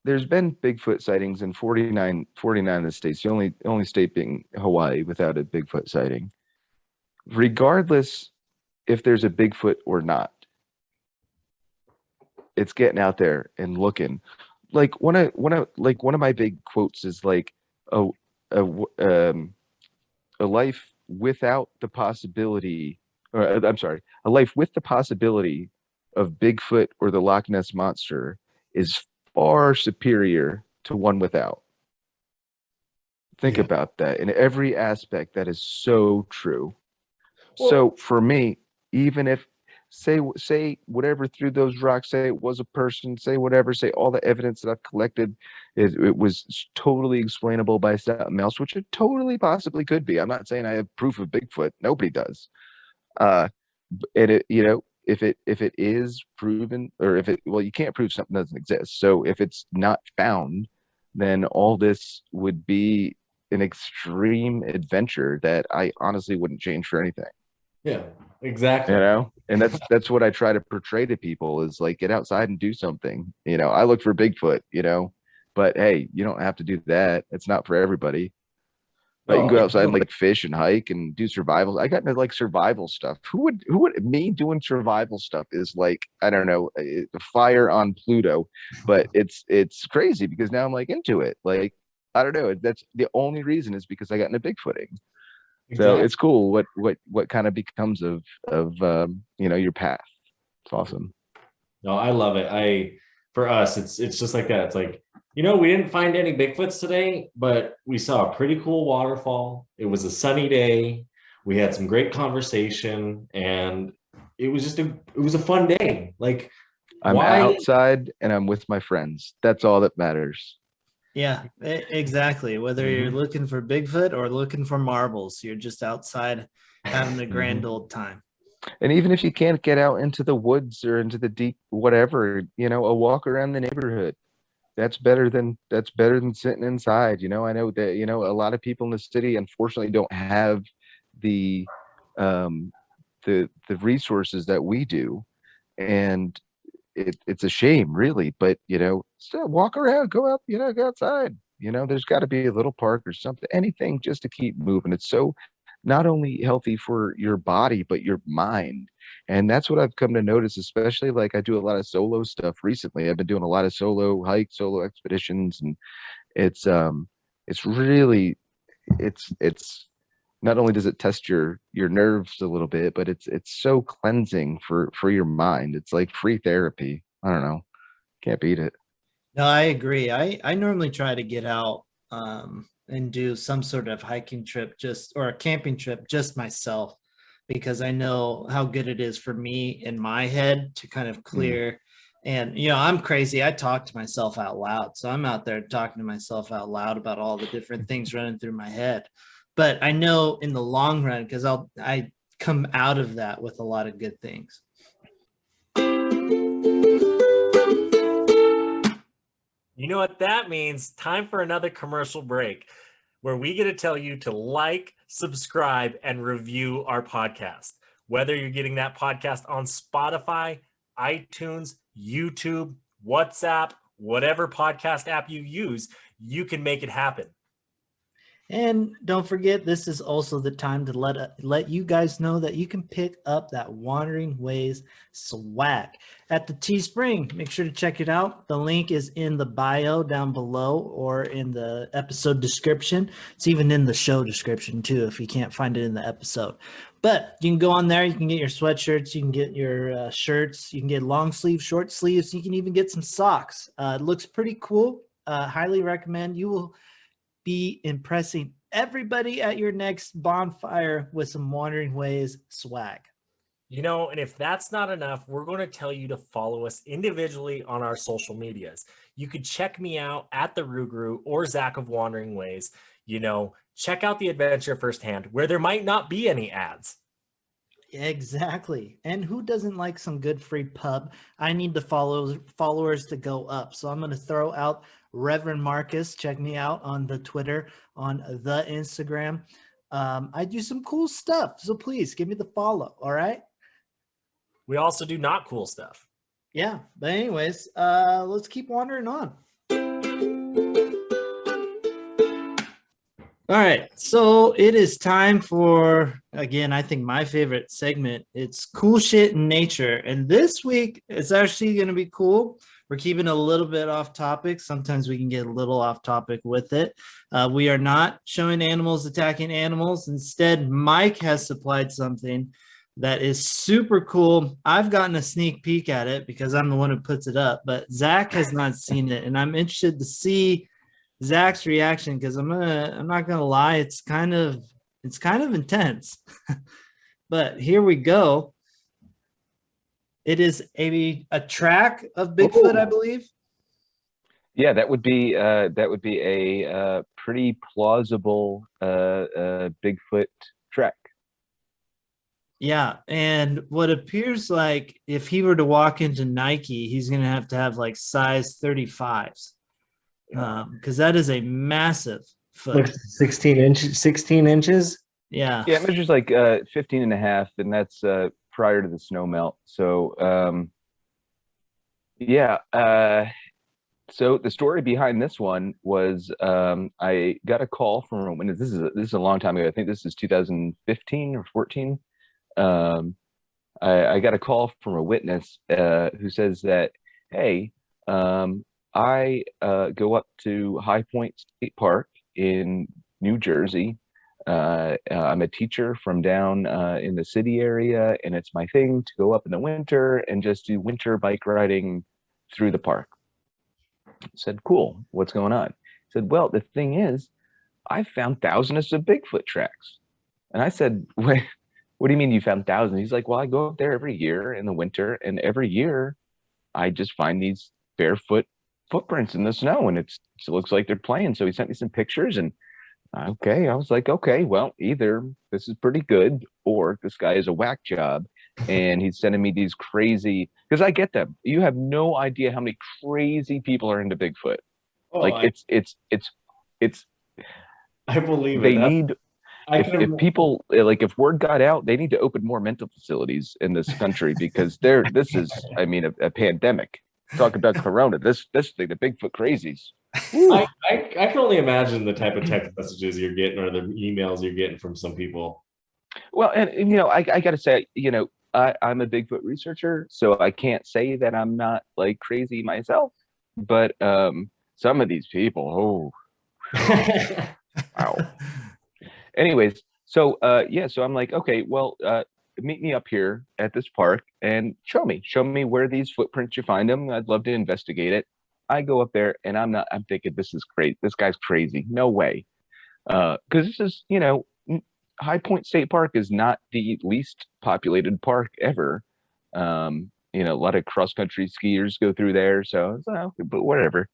there's been Bigfoot sightings in 49 of the states. The only state being Hawaii without a Bigfoot sighting. Regardless if there's a Bigfoot or not, it's getting out there and looking. Like one of my big quotes is like a life without the possibility, or I'm sorry, a life with the possibility of Bigfoot or the Loch Ness monster is far superior to one without. Think about that. In every aspect, that is so true. Well, so for me, even if say whatever through those rocks, say it was a person, say whatever, say all the evidence that I've collected, it was totally explainable by something else, which it totally possibly could be. I'm not saying I have proof of Bigfoot. Nobody does. And it is proven, or if it, well, you can't prove something doesn't exist. So if it's not found, then all this would be an extreme adventure that I honestly wouldn't change for anything. Yeah, exactly. You know, and that's what I try to portray to people is like, get outside and do something. You know, I look for Bigfoot, you know, but hey, you don't have to do that. It's not for everybody. But you can No, go outside and like fish and hike and do survival. I got into like survival stuff. Who would me doing survival stuff is like, I don't know, fire on Pluto, but it's crazy because now I'm like into it. Like, I don't know. That's the only reason is because I got into Bigfooting. So exactly. it's cool what kind of becomes of you know, your path. It's awesome. No, I love it. For us, it's just like that. It's like, we didn't find any Bigfoots today, but we saw a pretty cool waterfall. It was a sunny day. We had some great conversation, and it was a fun day. Like, I'm why? outside and I'm with my friends. That's all that matters. Yeah, exactly. Whether you're Mhm. looking for Bigfoot or looking for marbles, you're just outside having a grand Mhm. old time. And even if you can't get out into the woods or into the deep whatever, you know, a walk around the neighborhood. That's better than sitting inside. You know, I know that, you know, a lot of people in the city unfortunately don't have the um the resources that we do. And it's a shame, really, but you know, still walk around, go out, you know, go outside. You know, there's got to be a little park or something, anything just to keep moving. It's so not only healthy for your body, but your mind. And that's what I've come to notice, especially like I do a lot of solo stuff recently. I've been doing a lot of solo hikes, solo expeditions, and it's it's really it's not only does it test your nerves a little bit, but it's so cleansing for your mind. It's like free therapy. I don't know. Can't beat it. No, I agree. I normally try to get out and do some sort of hiking trip just or a camping trip just myself because I know how good it is for me in my head to kind of Mm. clear. And I'm crazy. I talk to myself out loud. So I'm out there talking to myself out loud about all the different things running through my head. But I know in the long run, because I come out of that with a lot of good things. You know what that means? Time for another commercial break where we get to tell you to like, subscribe, and review our podcast. Whether you're getting that podcast on Spotify, iTunes, YouTube, WhatsApp, whatever podcast app you use, you can make it happen. And don't forget, this is also the time to let you guys know that you can pick up that Wandering Ways swag at the Teespring. Make sure to check it out. The link is in the bio down below or in the episode description. It's even in the show description too if you can't find it in the episode. But you can go on there. You can get your sweatshirts. You can get your shirts. You can get long sleeves, short sleeves. You can even get some socks. It looks pretty cool. Highly recommend. You will be impressing everybody at your next bonfire with some Wandering Ways swag. And if that's not enough, we're going to tell you to follow us individually on our social medias. You could check me out at the Ruguru or Zach of Wandering Ways. Check out the adventure firsthand where there might not be any ads. Exactly. And who doesn't like some good free pub? I need the followers to go up. So I'm going to throw out Reverend Marcus. Check me out on the Twitter, on the Instagram. I do some cool stuff. So please give me the follow. All right. We also do not cool stuff. Yeah. But anyways, let's keep wandering on. All right, so it is time for, again, I think my favorite segment. It's cool shit in nature. And this week, it's actually going to be cool. We're keeping a little bit off topic. Sometimes we can get a little off topic with it. We are not showing animals attacking animals. Instead, Mike has supplied something that is super cool. I've gotten a sneak peek at it because I'm the one who puts it up, but Zach has not seen it. And I'm interested to see Zach's reaction because I'm not gonna lie, it's kind of intense. But here we go. It is a track of Bigfoot, I believe. Yeah, that would be a pretty plausible Bigfoot trek. Yeah, and what appears like if he were to walk into Nike, he's going to have like size 35s, because that is a massive Like foot. 16 inches. Yeah. Yeah, it measures like 15 and a half, and that's prior to the snow melt. So yeah, so the story behind this one was I got a call from when this is a long time ago. I think this is 2015 or 14. Um, I got a call from a witness who says that, hey, I go up to High Point State Park in New Jersey. I'm a teacher from down in the city area, and it's my thing to go up in the winter and just do winter bike riding through the park. I said, cool, what's going on? He said, well, the thing is, I found thousands of Bigfoot tracks. And I said, wait, what do you mean you found thousands? He's like, well, I go up there every year in the winter, and every year I just find these barefoot footprints in the snow, and it looks like they're playing. So he sent me some pictures, and okay, I was like, okay, well, either this is pretty good, or this guy is a whack job, and he's sending me these crazy. Because I get them. You have no idea how many crazy people are into Bigfoot. Oh, Like it's I believe they it. need I if people like if word got out, they need to open more mental facilities in this country because this is, I mean, a pandemic. Talk about corona. This thing, the Bigfoot crazies. I can only imagine the type of text messages you're getting or the emails you're getting from some people. Well, and you know, I got to say, you know, I'm a Bigfoot researcher, so I can't say that I'm not like crazy myself. But some of these people, oh, wow. Anyways, so yeah, so I'm like, okay, well, meet me up here at this park and show me where these footprints you find them. I'd love to investigate it. I go up there and I'm thinking this is great. This guy's crazy. No way. Because this is, you know, High Point State Park is not the least populated park ever. You know, a lot of cross country skiers go through there, so but whatever.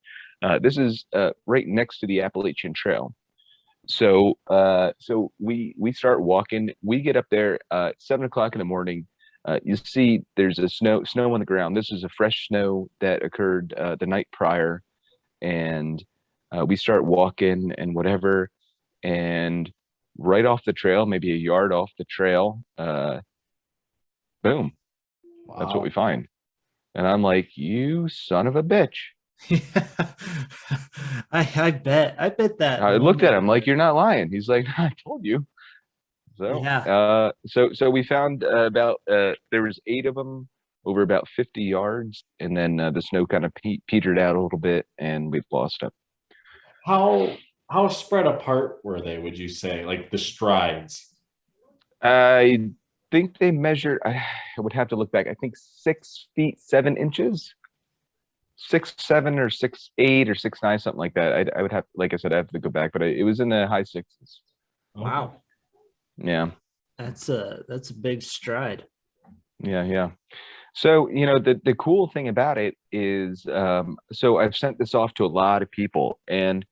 This is right next to the Appalachian Trail. So so we start walking. We get up there 7 o'clock in the morning. You see there's a snow on the ground. This is a fresh snow that occurred the night prior, and we start walking and whatever, and right off the trail, maybe a yard off the trail, boom, that's what we find. And I'm like, you son of a bitch. I bet that. I looked at him like, you're not lying. He's like, I told you. So Yeah. so we found about there was 8 of them over about 50 yards, and then the snow kind of petered out a little bit, and we've lost them. How spread apart were they, would you say? Like the strides? I think they measured, I would have to look back, I think 6 feet 7 inches, 6'7" or 6'8" or 6'9", something like that. I would have, like I said, I have to go back, but it was in the high sixes. Wow. Yeah. That's a big stride. Yeah. So, you know, the cool thing about it is, so I've sent this off to a lot of people, and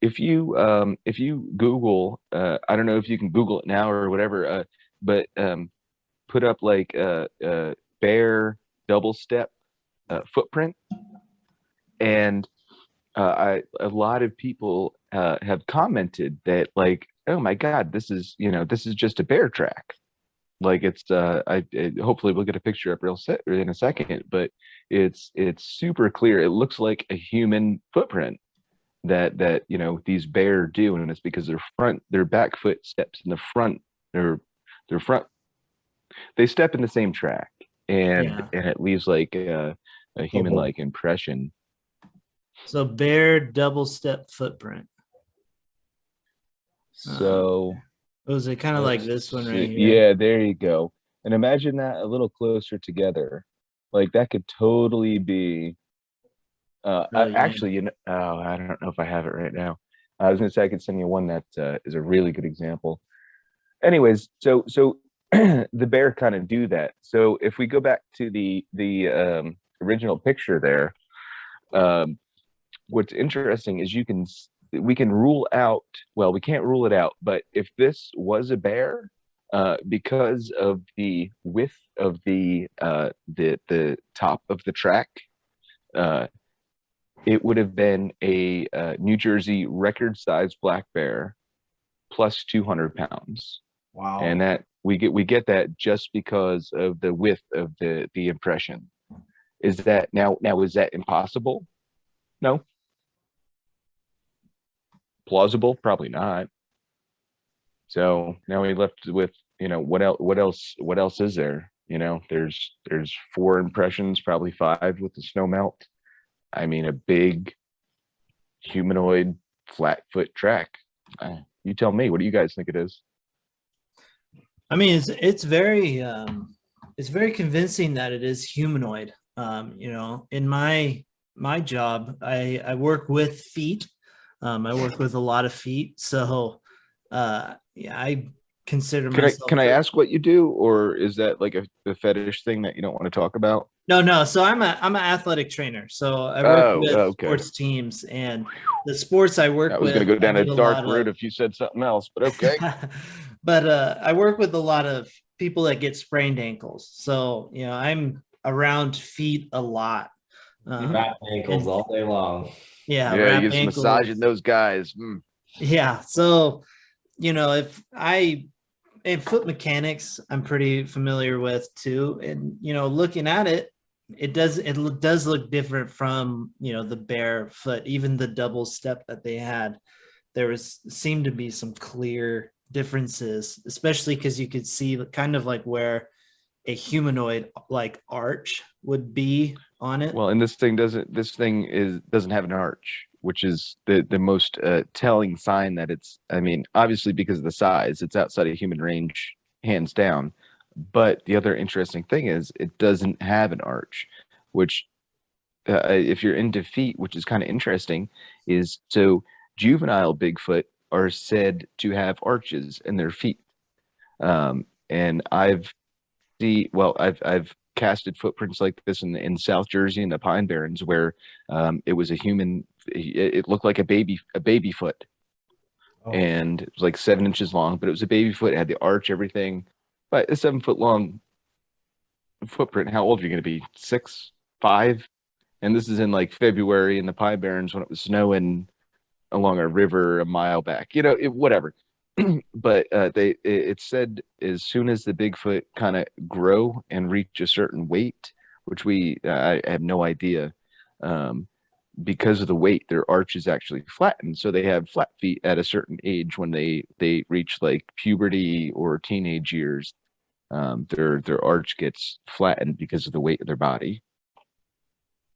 if you Google, I don't know if you can Google it now or whatever, but put up like bear double step footprint, and a lot of people have commented that, like, oh my God, this is just a bear track. Like it's hopefully we'll get a picture up in a second, but it's super clear. It looks like a human footprint that you know these bear do, and it's because their back foot steps in the front, their front, they step in the same track, and it leaves like a human like impression. So bear double step footprint. So was it kind of like this one right here? Yeah, there you go. And imagine that a little closer together. Like that could totally be actually, you know, oh, I don't know if I have it right now. I was gonna say I could send you one that is a really good example. Anyways, so the bear kind of do that. So if we go back to the original picture there, what's interesting is we can rule out, well, we can't rule it out, but if this was a bear, because of the width of the top of the track, it would have been a New Jersey record-sized black bear plus 200 pounds. Wow. And that we get that just because of the width of the impression. Is that now is that impossible? No. Plausible? Probably not. So now we left with, what else is there? There's 4 impressions, probably 5 with the snow melt. I mean, a big humanoid flat-foot track. You tell me, what do you guys think it is? I mean, it's very convincing that it is humanoid. In my job, I work with feet. I work with a lot of feet, so I consider myself. Can I ask what you do, or is that like a fetish thing that you don't want to talk about? No. So I'm an athletic trainer. So I work with okay. sports teams, and the sports I work with. I was going to go down a dark route if you said something else, but okay. But I work with a lot of people that get sprained ankles. So I'm around feet a lot. Wrap ankles all day long. Yeah, you're just massaging those guys. Yeah. So, if foot mechanics, I'm pretty familiar with too. And, looking at it, it does look different from, the bare foot, even the double step that they had. Seemed to be some clear differences, especially because you could see kind of like where a humanoid like arch would be on it. Well, and this thing doesn't have an arch, which is the most telling sign that it's, I mean, obviously because of the size, it's outside of human range, hands down. But the other interesting thing is it doesn't have an arch, which if you're into feet, which is kind of interesting, is so juvenile Bigfoot are said to have arches in their feet. And I've casted footprints like this in South Jersey in the Pine Barrens, where it was a human. It looked like a baby foot, and it was like 7 inches long, but it was a baby foot. It had the arch, everything. But a 7 foot long footprint. How old are you going to be? 6, 5? And this is in like February in the Pine Barrens when it was snowing along a river a mile back. Whatever. But it said as soon as the Bigfoot kind of grow and reach a certain weight, which I have no idea, because of the weight, their arch is actually flattened. So they have flat feet at a certain age when they reach like puberty or teenage years. Their arch gets flattened because of the weight of their body,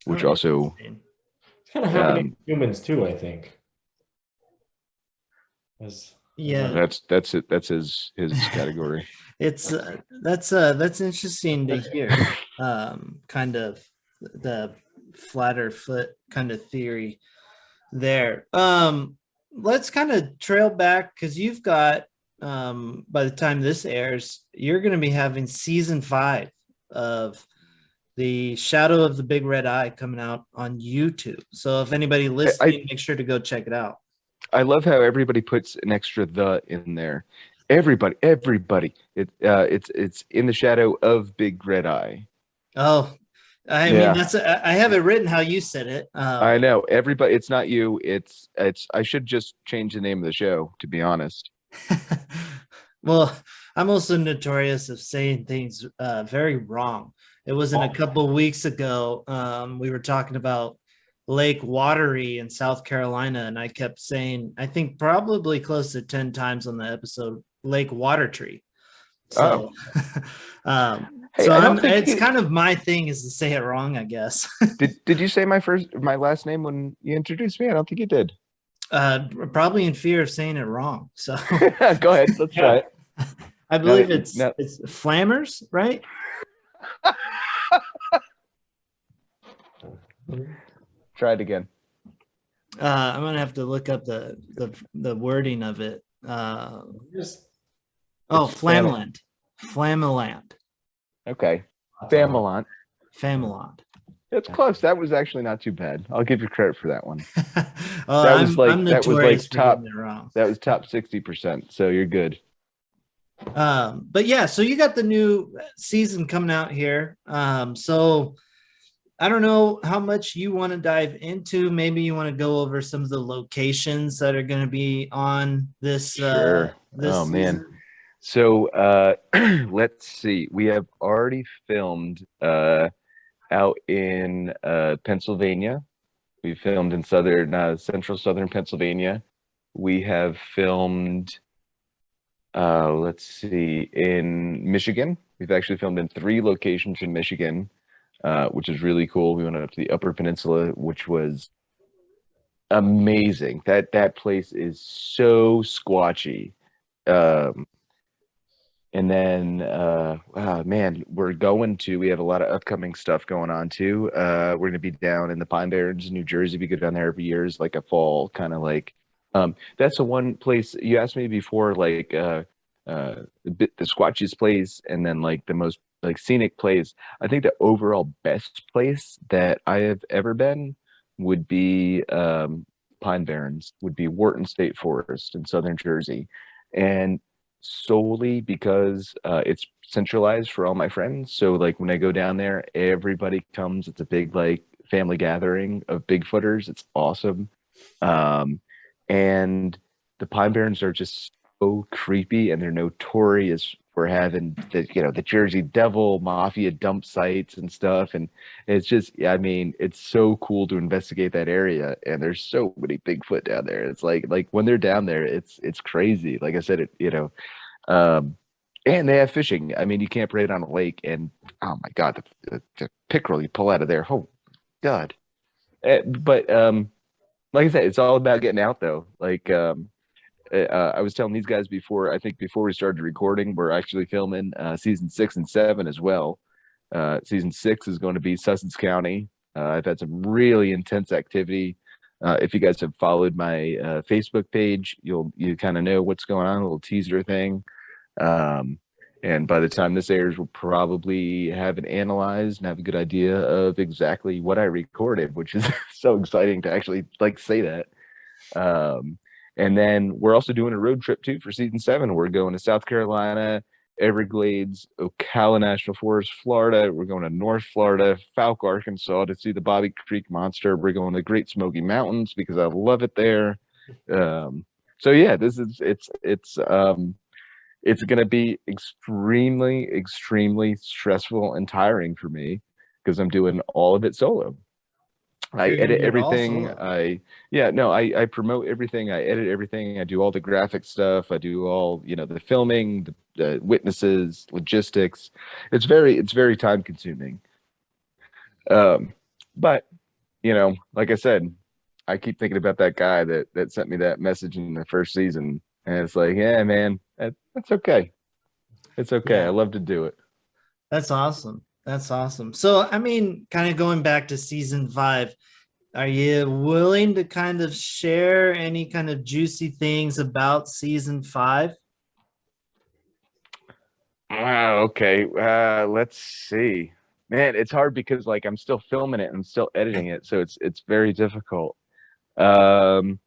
which also it's kind of happening to humans too, I think. Yeah, that's it. That's his category. It's that's interesting to hear. Kind of the flatter foot kind of theory there. Let's kind of trail back because you've got by the time this airs, you're going to be having season 5 of the Shadow of the Big Red Eye coming out on YouTube. So if anybody listening, make sure to go check it out. I love how everybody puts an extra "the" in there. Everybody. It's in the shadow of Big Red Eye. Oh, I mean I have it written how you said it. I know everybody. It's not you. It's. I should just change the name of the show, to be honest. Well, I'm also notorious of saying things very wrong. It wasn't a couple of weeks ago. We were talking about Lake Watery in South Carolina, and I kept saying, I think probably close to 10 times on the episode, Lake Watertree. So, it's kind of my thing is to say it wrong, I guess. Did you say my last name when you introduced me? I don't think you did. Probably in fear of saying it wrong. So go ahead, let's try it. I believe it's Flammers, right? Try it again. I'm gonna have to look up the wording of it. Flameland. Flameland. Okay. Famelant. Famelant. It's close. That was actually not too bad. I'll give you credit for that one. That was top 60%. So you're good. But yeah, so you got the new season coming out here. So I don't know how much you want to dive into. Maybe you want to go over some of the locations that are going to be on this Sure. this Oh man. season. So let's see. We have already filmed out in Pennsylvania. We filmed in central southern Pennsylvania. We have filmed let's see, in Michigan. We've actually filmed in 3 locations in Michigan, which is really cool. We went up to the Upper Peninsula, which was amazing. That place is so squatchy. Um, and then, man, we have a lot of upcoming stuff going on too. We're going to be down in the Pine Barrens, New Jersey. We go down there every year as like a fall kind of like, that's the one place you asked me before, like, the squatchiest place and then like the most like scenic place. I think the overall best place that I have ever been would be, Pine Barrens, would be Wharton State Forest in southern Jersey. And solely because it's centralized for all my friends. So like when I go down there, everybody comes. It's a big like family gathering of Bigfooters. It's awesome. Um, and the Pine Barrens are just so creepy, and they're notorious for having the Jersey Devil mafia dump sites and stuff. And it's just, yeah, I mean, it's so cool to investigate that area. And there's so many Bigfoot down there. It's like when they're down there, it's crazy. Like I said, um, and they have fishing. I mean, you camp right on a lake, and oh my God, the pickerel you pull out of there. Oh God. But like I said, it's all about getting out though. Like, I was telling these guys before, I think before we started recording, we're actually filming season 6 and 7 as well. Season 6 is going to be Sussex County. I've had some really intense activity. If you guys have followed my Facebook page, you kind of know what's going on, a little teaser thing. Um, and by the time this airs, we'll probably have it analyzed and have a good idea of exactly what I recorded, which is so exciting to actually like say that. Um, and then we're also doing a road trip too for season 7. We're going to South Carolina, Everglades, Ocala National Forest, Florida. We're going to North Florida, Fouke, Arkansas to see the Bobby Creek Monster. We're going to Great Smoky Mountains because I love it there. So yeah, it's going to be extremely, extremely stressful and tiring for me because I'm doing all of it solo. I You're gonna edit do it all everything. solo. I promote everything. I edit everything. I do all the graphic stuff. I do all, the filming, the witnesses, logistics. It's very time consuming. Um, but like I said, I keep thinking about that guy that sent me that message in the first season, and it's like, yeah, man, that's okay. It's okay. I Yeah, love to do it. that's awesome. That's awesome. So, I mean, kind of going back to season 5, are you willing to kind of share any kind of juicy things about season 5? Wow, okay. Let's see. Man, it's hard because like I'm still filming it and still editing it, so it's very difficult. Um,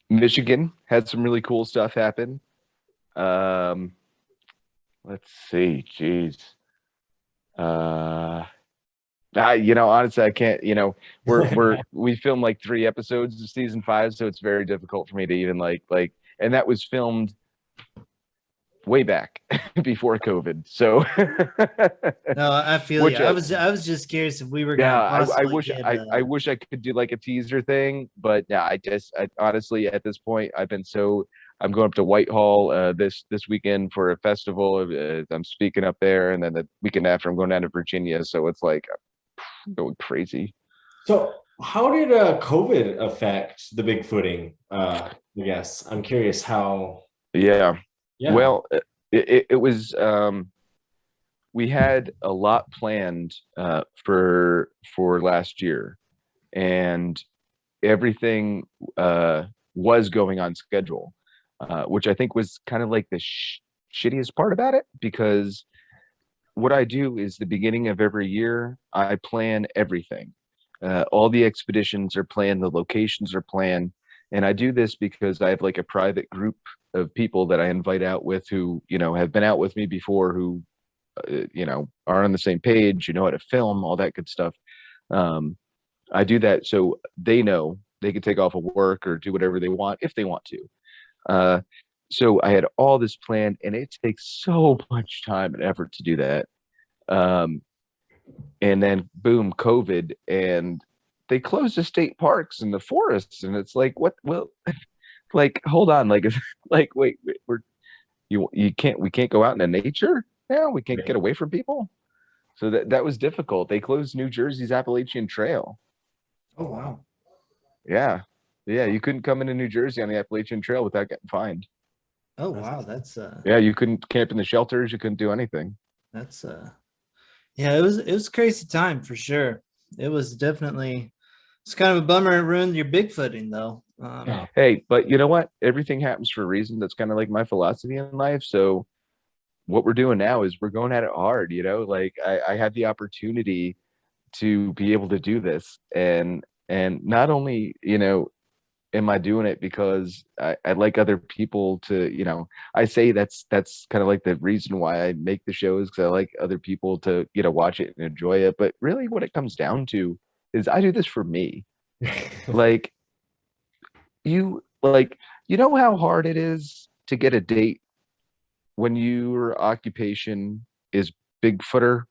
Michigan had some really cool stuff happen. Um, let's see. Jeez. Uh, honestly, I can't. We filmed like 3 episodes of season 5, so it's very difficult for me to even and that was filmed way back before COVID. So, No, I feel you. which I was just curious if we were yeah, gonna I possibly wish get I wish I could do like a teaser thing, but yeah, I honestly at this point I'm going up to Whitehall this weekend for a festival. I'm speaking up there, and then the weekend after I'm going down to Virginia. So it's like I'm going crazy. So how did COVID affect the Bigfooting? I guess I'm curious how. Yeah. Yeah. Well, it was we had a lot planned for last year, and everything was going on schedule, which I think was kind of like the shittiest part about it, because what I do is the beginning of every year, I plan everything. All the expeditions are planned, the locations are planned, And I do this because I have like a private group of people that I invite out with who, have been out with me before, who, are on the same page, how to film, all that good stuff. I do that so they know they can take off of work or do whatever they want if they want to. So I had all this planned, and it takes so much time and effort to do that. And then boom, COVID, and they closed the state parks and the forests, and it's like, what? Well, like, hold on, like, like, wait, we can't go out into nature now. We can't get away from people. So that was difficult. They closed New Jersey's Appalachian Trail. Oh wow. Yeah, you couldn't come into New Jersey on the Appalachian Trail without getting fined. Oh wow, that's Yeah, you couldn't camp in the shelters. You couldn't do anything. that's yeah, it was a crazy time for sure. It was definitely, it's kind of a bummer it ruined your Bigfooting though. Hey, but you know what? Everything happens for a reason. That's kind of like my philosophy in life. So what we're doing now is we're going at it hard, like I had the opportunity to be able to do this, and not only, am I doing it because I'd like other people to, I say that's kind of like the reason why I make the shows, because I like other people to, watch it and enjoy it. But really what it comes down to is I do this for me. Like, you know how hard it is to get a date when your occupation is Bigfooter?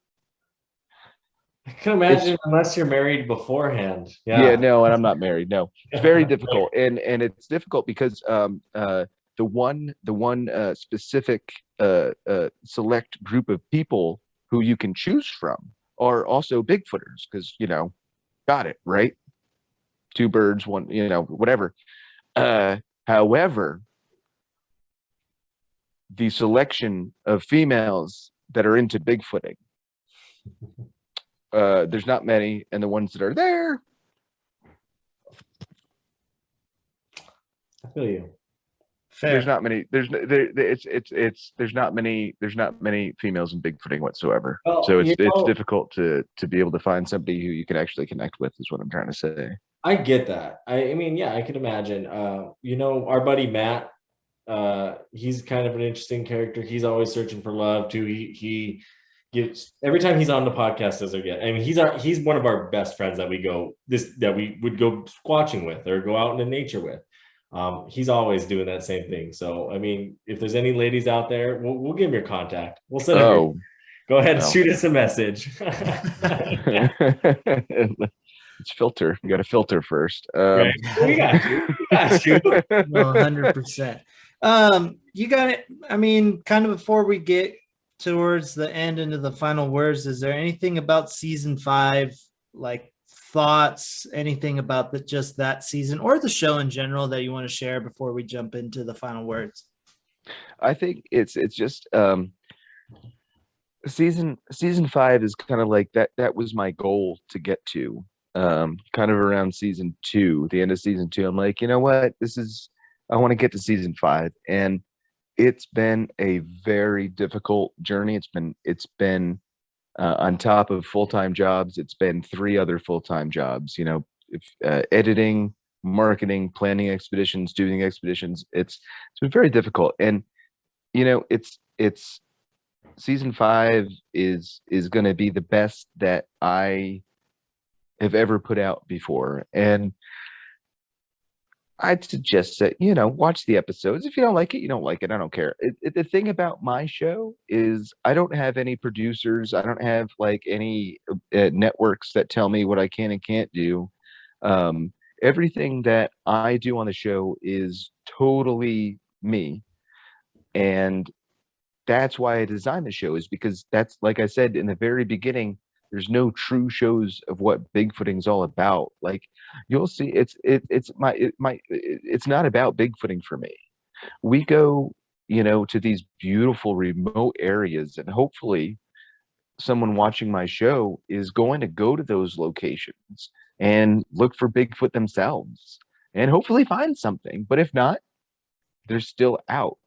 I can imagine, unless you're married beforehand. Yeah, no, and I'm not married. No, it's very difficult, and it's difficult because the one specific select group of people who you can choose from are also Bigfooters, because got it right. Two birds, one, whatever. However, the selection of females that are into Bigfooting, there's not many, and the ones that are there, I feel you. Fair. there's not many. There's not many females in Bigfooting whatsoever. Well, So it's difficult to be able to find somebody who you can actually connect with, is what I'm trying to say. I get that. I mean, yeah, I can imagine. Our buddy Matt, he's kind of an interesting character. He's always searching for love too. He gives, every time he's on the podcast, does get. I mean, he's one of our best friends that we would go squatching with or go out into nature with. He's always doing that same thing. So I mean, if there's any ladies out there, we'll give him your contact. We'll send him. Go ahead and shoot us a message. It's filter. You got to filter first. Right. We got you. We got you. No, 100%. You got it. I mean, kind of before we get towards the end into the final words, is there anything about season 5, like thoughts, anything about just that season or the show in general that you want to share before we jump into the final words? I think it's just season 5 is kind of like that was my goal to get to. Kind of around season 2, the end of season 2, I'm like, you know what, I want to get to season 5, and it's been a very difficult journey. It's been on top of full-time jobs. It's been 3 other full-time jobs, editing, marketing, planning expeditions, doing expeditions. It's been very difficult, and it's season 5 is going to be the best that I have ever put out before. And I'd suggest that, watch the episodes. If you don't like it, you don't like it. I don't care. The thing about my show is I don't have any producers. I don't have like any networks that tell me what I can and can't do. Everything that I do on the show is totally me. And that's why I designed the show, is because that's, like I said in the very beginning, there's no true shows of what Bigfooting is all about. Like, you'll see, it's not about Bigfooting for me. We go, to these beautiful remote areas, and hopefully someone watching my show is going to go to those locations and look for Bigfoot themselves and hopefully find something. But if not, they're still out.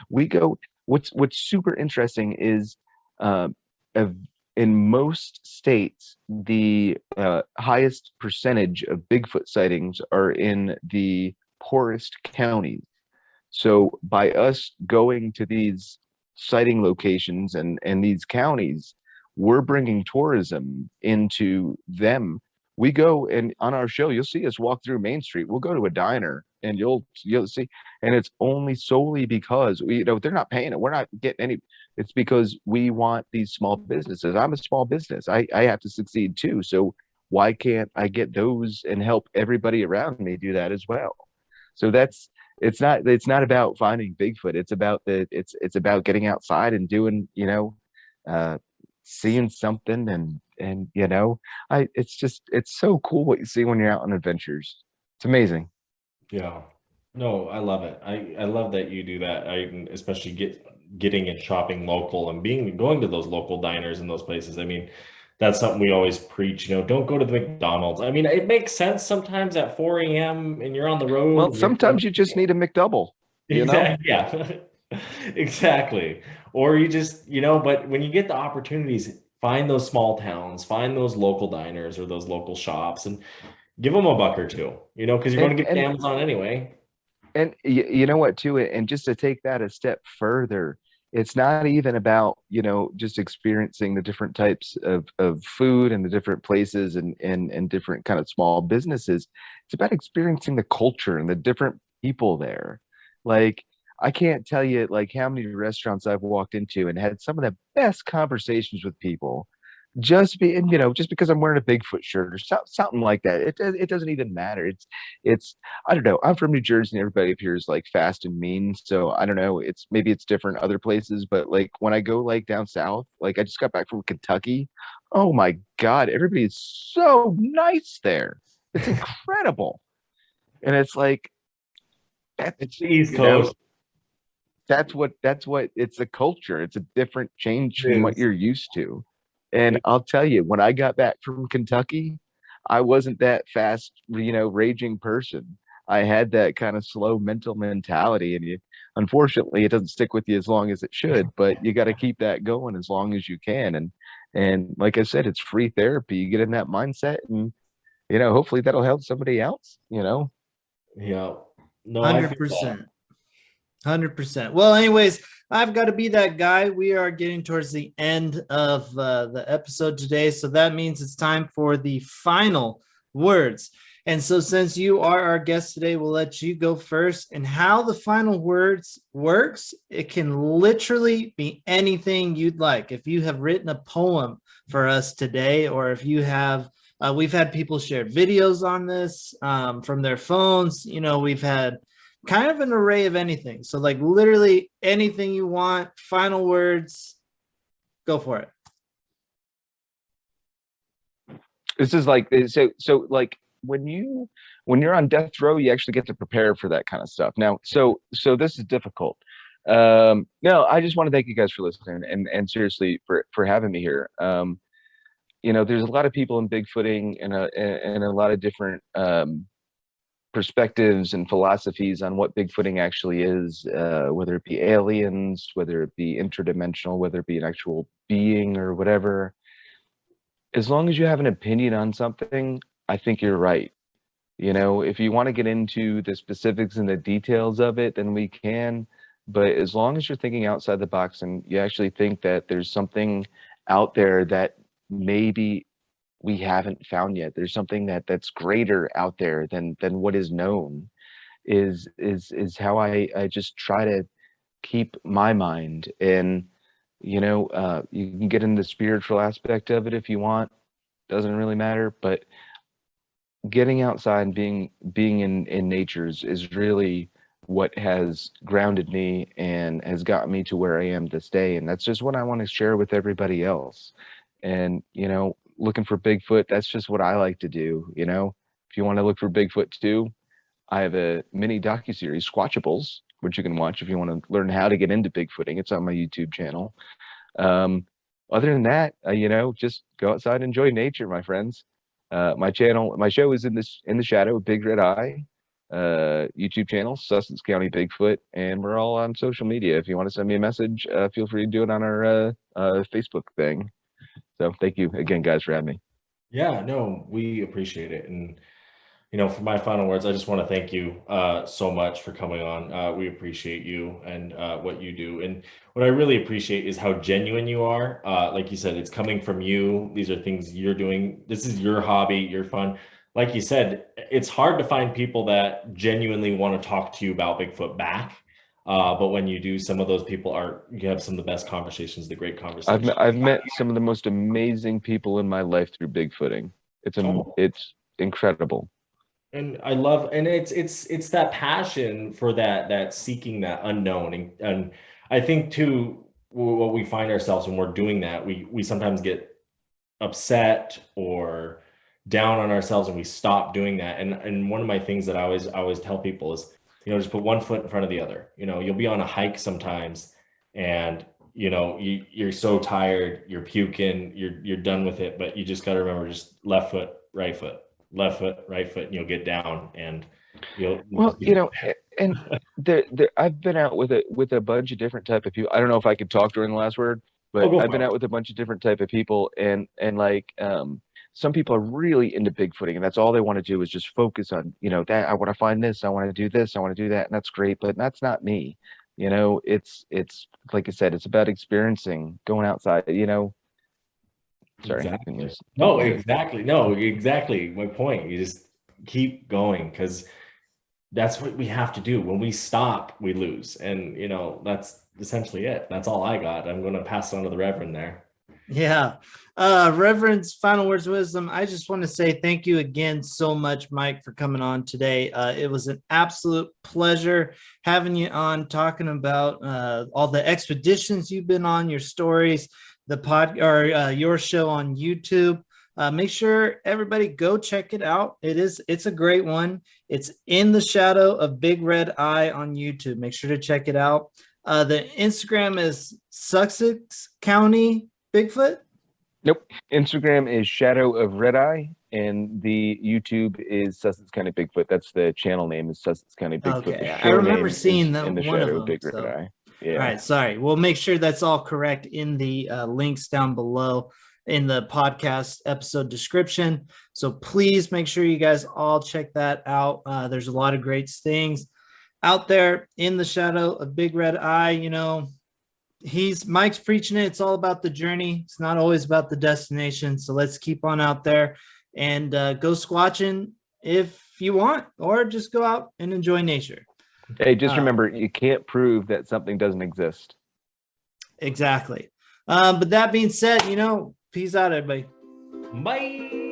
We go, what's super interesting is, in most states, the highest percentage of Bigfoot sightings are in the poorest counties. So by us going to these sighting locations and these counties, we're bringing tourism into them. We go, and on our show, you'll see us walk through Main Street. We'll go to a diner and you'll see, and it's only solely because they're not paying it. We're not getting any. It's because we want these small businesses. I'm a small business. I have to succeed too. So why can't I get those and help everybody around me do that as well? So it's not about finding Bigfoot. It's about getting outside and doing, seeing something, and it's so cool what you see when you're out on adventures. It's amazing. Yeah. No, I love it. I love that you do that. I especially getting and shopping local and going to those local diners and those places. I mean, that's something we always preach, don't go to the McDonald's. I mean, it makes sense sometimes at 4 a.m. and you're on the road. Well, sometimes you just need a McDouble, Exactly. Yeah, exactly. Or you just, but when you get the opportunities, find those small towns, find those local diners or those local shops and give them a buck or two, because you're going to get to Amazon anyway. And you know what, too, and just to take that a step further, it's not even about, just experiencing the different types of food and the different places and different kind of small businesses. It's about experiencing the culture and the different people there. Like, I can't tell you like how many restaurants I've walked into and had some of the best conversations with people just because I'm wearing a Bigfoot shirt or something like that. It doesn't even matter. It's I don't know. I'm from New Jersey and everybody up here is like fast and mean. So I don't know. Maybe it's different other places, but like when I go like down south, like I just got back from Kentucky. Oh my God, everybody is so nice there. It's incredible. And it's like it's the East Coast. That's what it's a culture. It's a different change from what you're used to. And I'll tell you, when I got back from Kentucky, I wasn't that fast, raging person. I had that kind of slow mental mentality, and unfortunately, it doesn't stick with you as long as it should. But you got to keep that going as long as you can. And like I said, it's free therapy. You get in that mindset, and hopefully that'll help somebody else. Yeah. No, 100%. 100%. Well, anyways, I've got to be that guy. We are getting towards the end of the episode today. So that means it's time for the final words. And so since you are our guest today, we'll let you go first. And how the final words works, it can literally be anything you'd like. If you have written a poem for us today, or if you have, we've had people share videos on this from their phones. We've had kind of an array of anything. So like literally anything you want, final words, go for it. This is like, so like when you're on death row, you actually get to prepare for that kind of stuff. Now, so this is difficult. No, I just want to thank you guys for listening and seriously for having me here. There's a lot of people in Bigfooting and a lot of different perspectives and philosophies on what Bigfooting actually is, whether it be aliens, whether it be interdimensional, whether it be an actual being or whatever. As long as you have an opinion on something, I think you're right. If you want to get into the specifics and the details of it, then we can. But as long as you're thinking outside the box and you actually think that there's something out there that maybe we haven't found yet, there's something that's greater out there than what is known, is how I just try to keep my mind. And you can get into the spiritual aspect of it if you want, doesn't really matter, but getting outside and being in nature is really what has grounded me and has gotten me to where I am this day. And that's just what I want to share with everybody else. And looking for Bigfoot, that's just what I like to do. If you want to look for Bigfoot too, I have a mini docuseries, Squatchables, which you can watch if you want to learn how to get into Bigfooting. It's on my YouTube channel. Other than that, just go outside and enjoy nature, my friends. My show is in the shadow of Big Red Eye, YouTube channel, Sussex County Bigfoot, and we're all on social media. If you want to send me a message, feel free to do it on our Facebook thing. So thank you again, guys, for having me. Yeah, no, we appreciate it. And for my final words, I just want to thank you so much for coming on. We appreciate you and what you do. And what I really appreciate is how genuine you are. Like you said, it's coming from you. These are things you're doing. This is your hobby, your fun. Like you said, it's hard to find people that genuinely want to talk to you about Bigfoot back. But when you do, some of those people you have some of the best conversations, the great conversations. I've met some of the most amazing people in my life through bigfooting. It's incredible. And I love, and it's that passion for that seeking that unknown. And I think too, what we find ourselves when we're doing that, we sometimes get upset or down on ourselves and we stop doing that. And one of my things that I always tell people is, just put one foot in front of the other. You'll be on a hike sometimes and you're so tired, you're puking, you're done with it, but you just got to remember, just left foot, right foot, left foot, right foot, and you'll get down and and I've been out with a bunch of different type of people. I don't know if I could talk during the last word, but I've been out with a bunch of different type of people, and like some people are really into bigfooting, and that's all they want to do is just focus on, that I want to find this, I want to do this, I want to do that, and that's great, but that's not me. It's like I said, it's about experiencing, going outside, Sorry. Exactly. No, exactly. My point. You just keep going, because that's what we have to do. When we stop, we lose. And, that's essentially it. That's all I got. I'm going to pass it on to the Reverend there. Yeah. Reverend's final words of wisdom. I just want to say thank you again so much, Mike, for coming on today. It was an absolute pleasure having you on, talking about all the expeditions you've been on, your stories, your show on YouTube. Make sure everybody go check it out. It's a great one. It's In the Shadow of Big Red Eye on YouTube. Make sure to check it out. The Instagram is Sussex County Bigfoot. Nope. Instagram is Shadow of Red Eye, and the YouTube is Sussex County Bigfoot. That's the channel name, is Sussex County Bigfoot. Okay, I remember seeing that In the one Shadow of them. Big Red Eye. Yeah. All right, sorry. We'll make sure that's all correct in the links down below in the podcast episode description. So please make sure you guys all check that out. There's a lot of great things out there. In the Shadow of Big Red Eye, Mike's preaching it. It's all about the journey. It's not always about the destination. So let's keep on out there and go squatching if you want, or just go out and enjoy nature. Hey, just remember, you can't prove that something doesn't exist. Exactly. But that being said, peace out, everybody. Bye.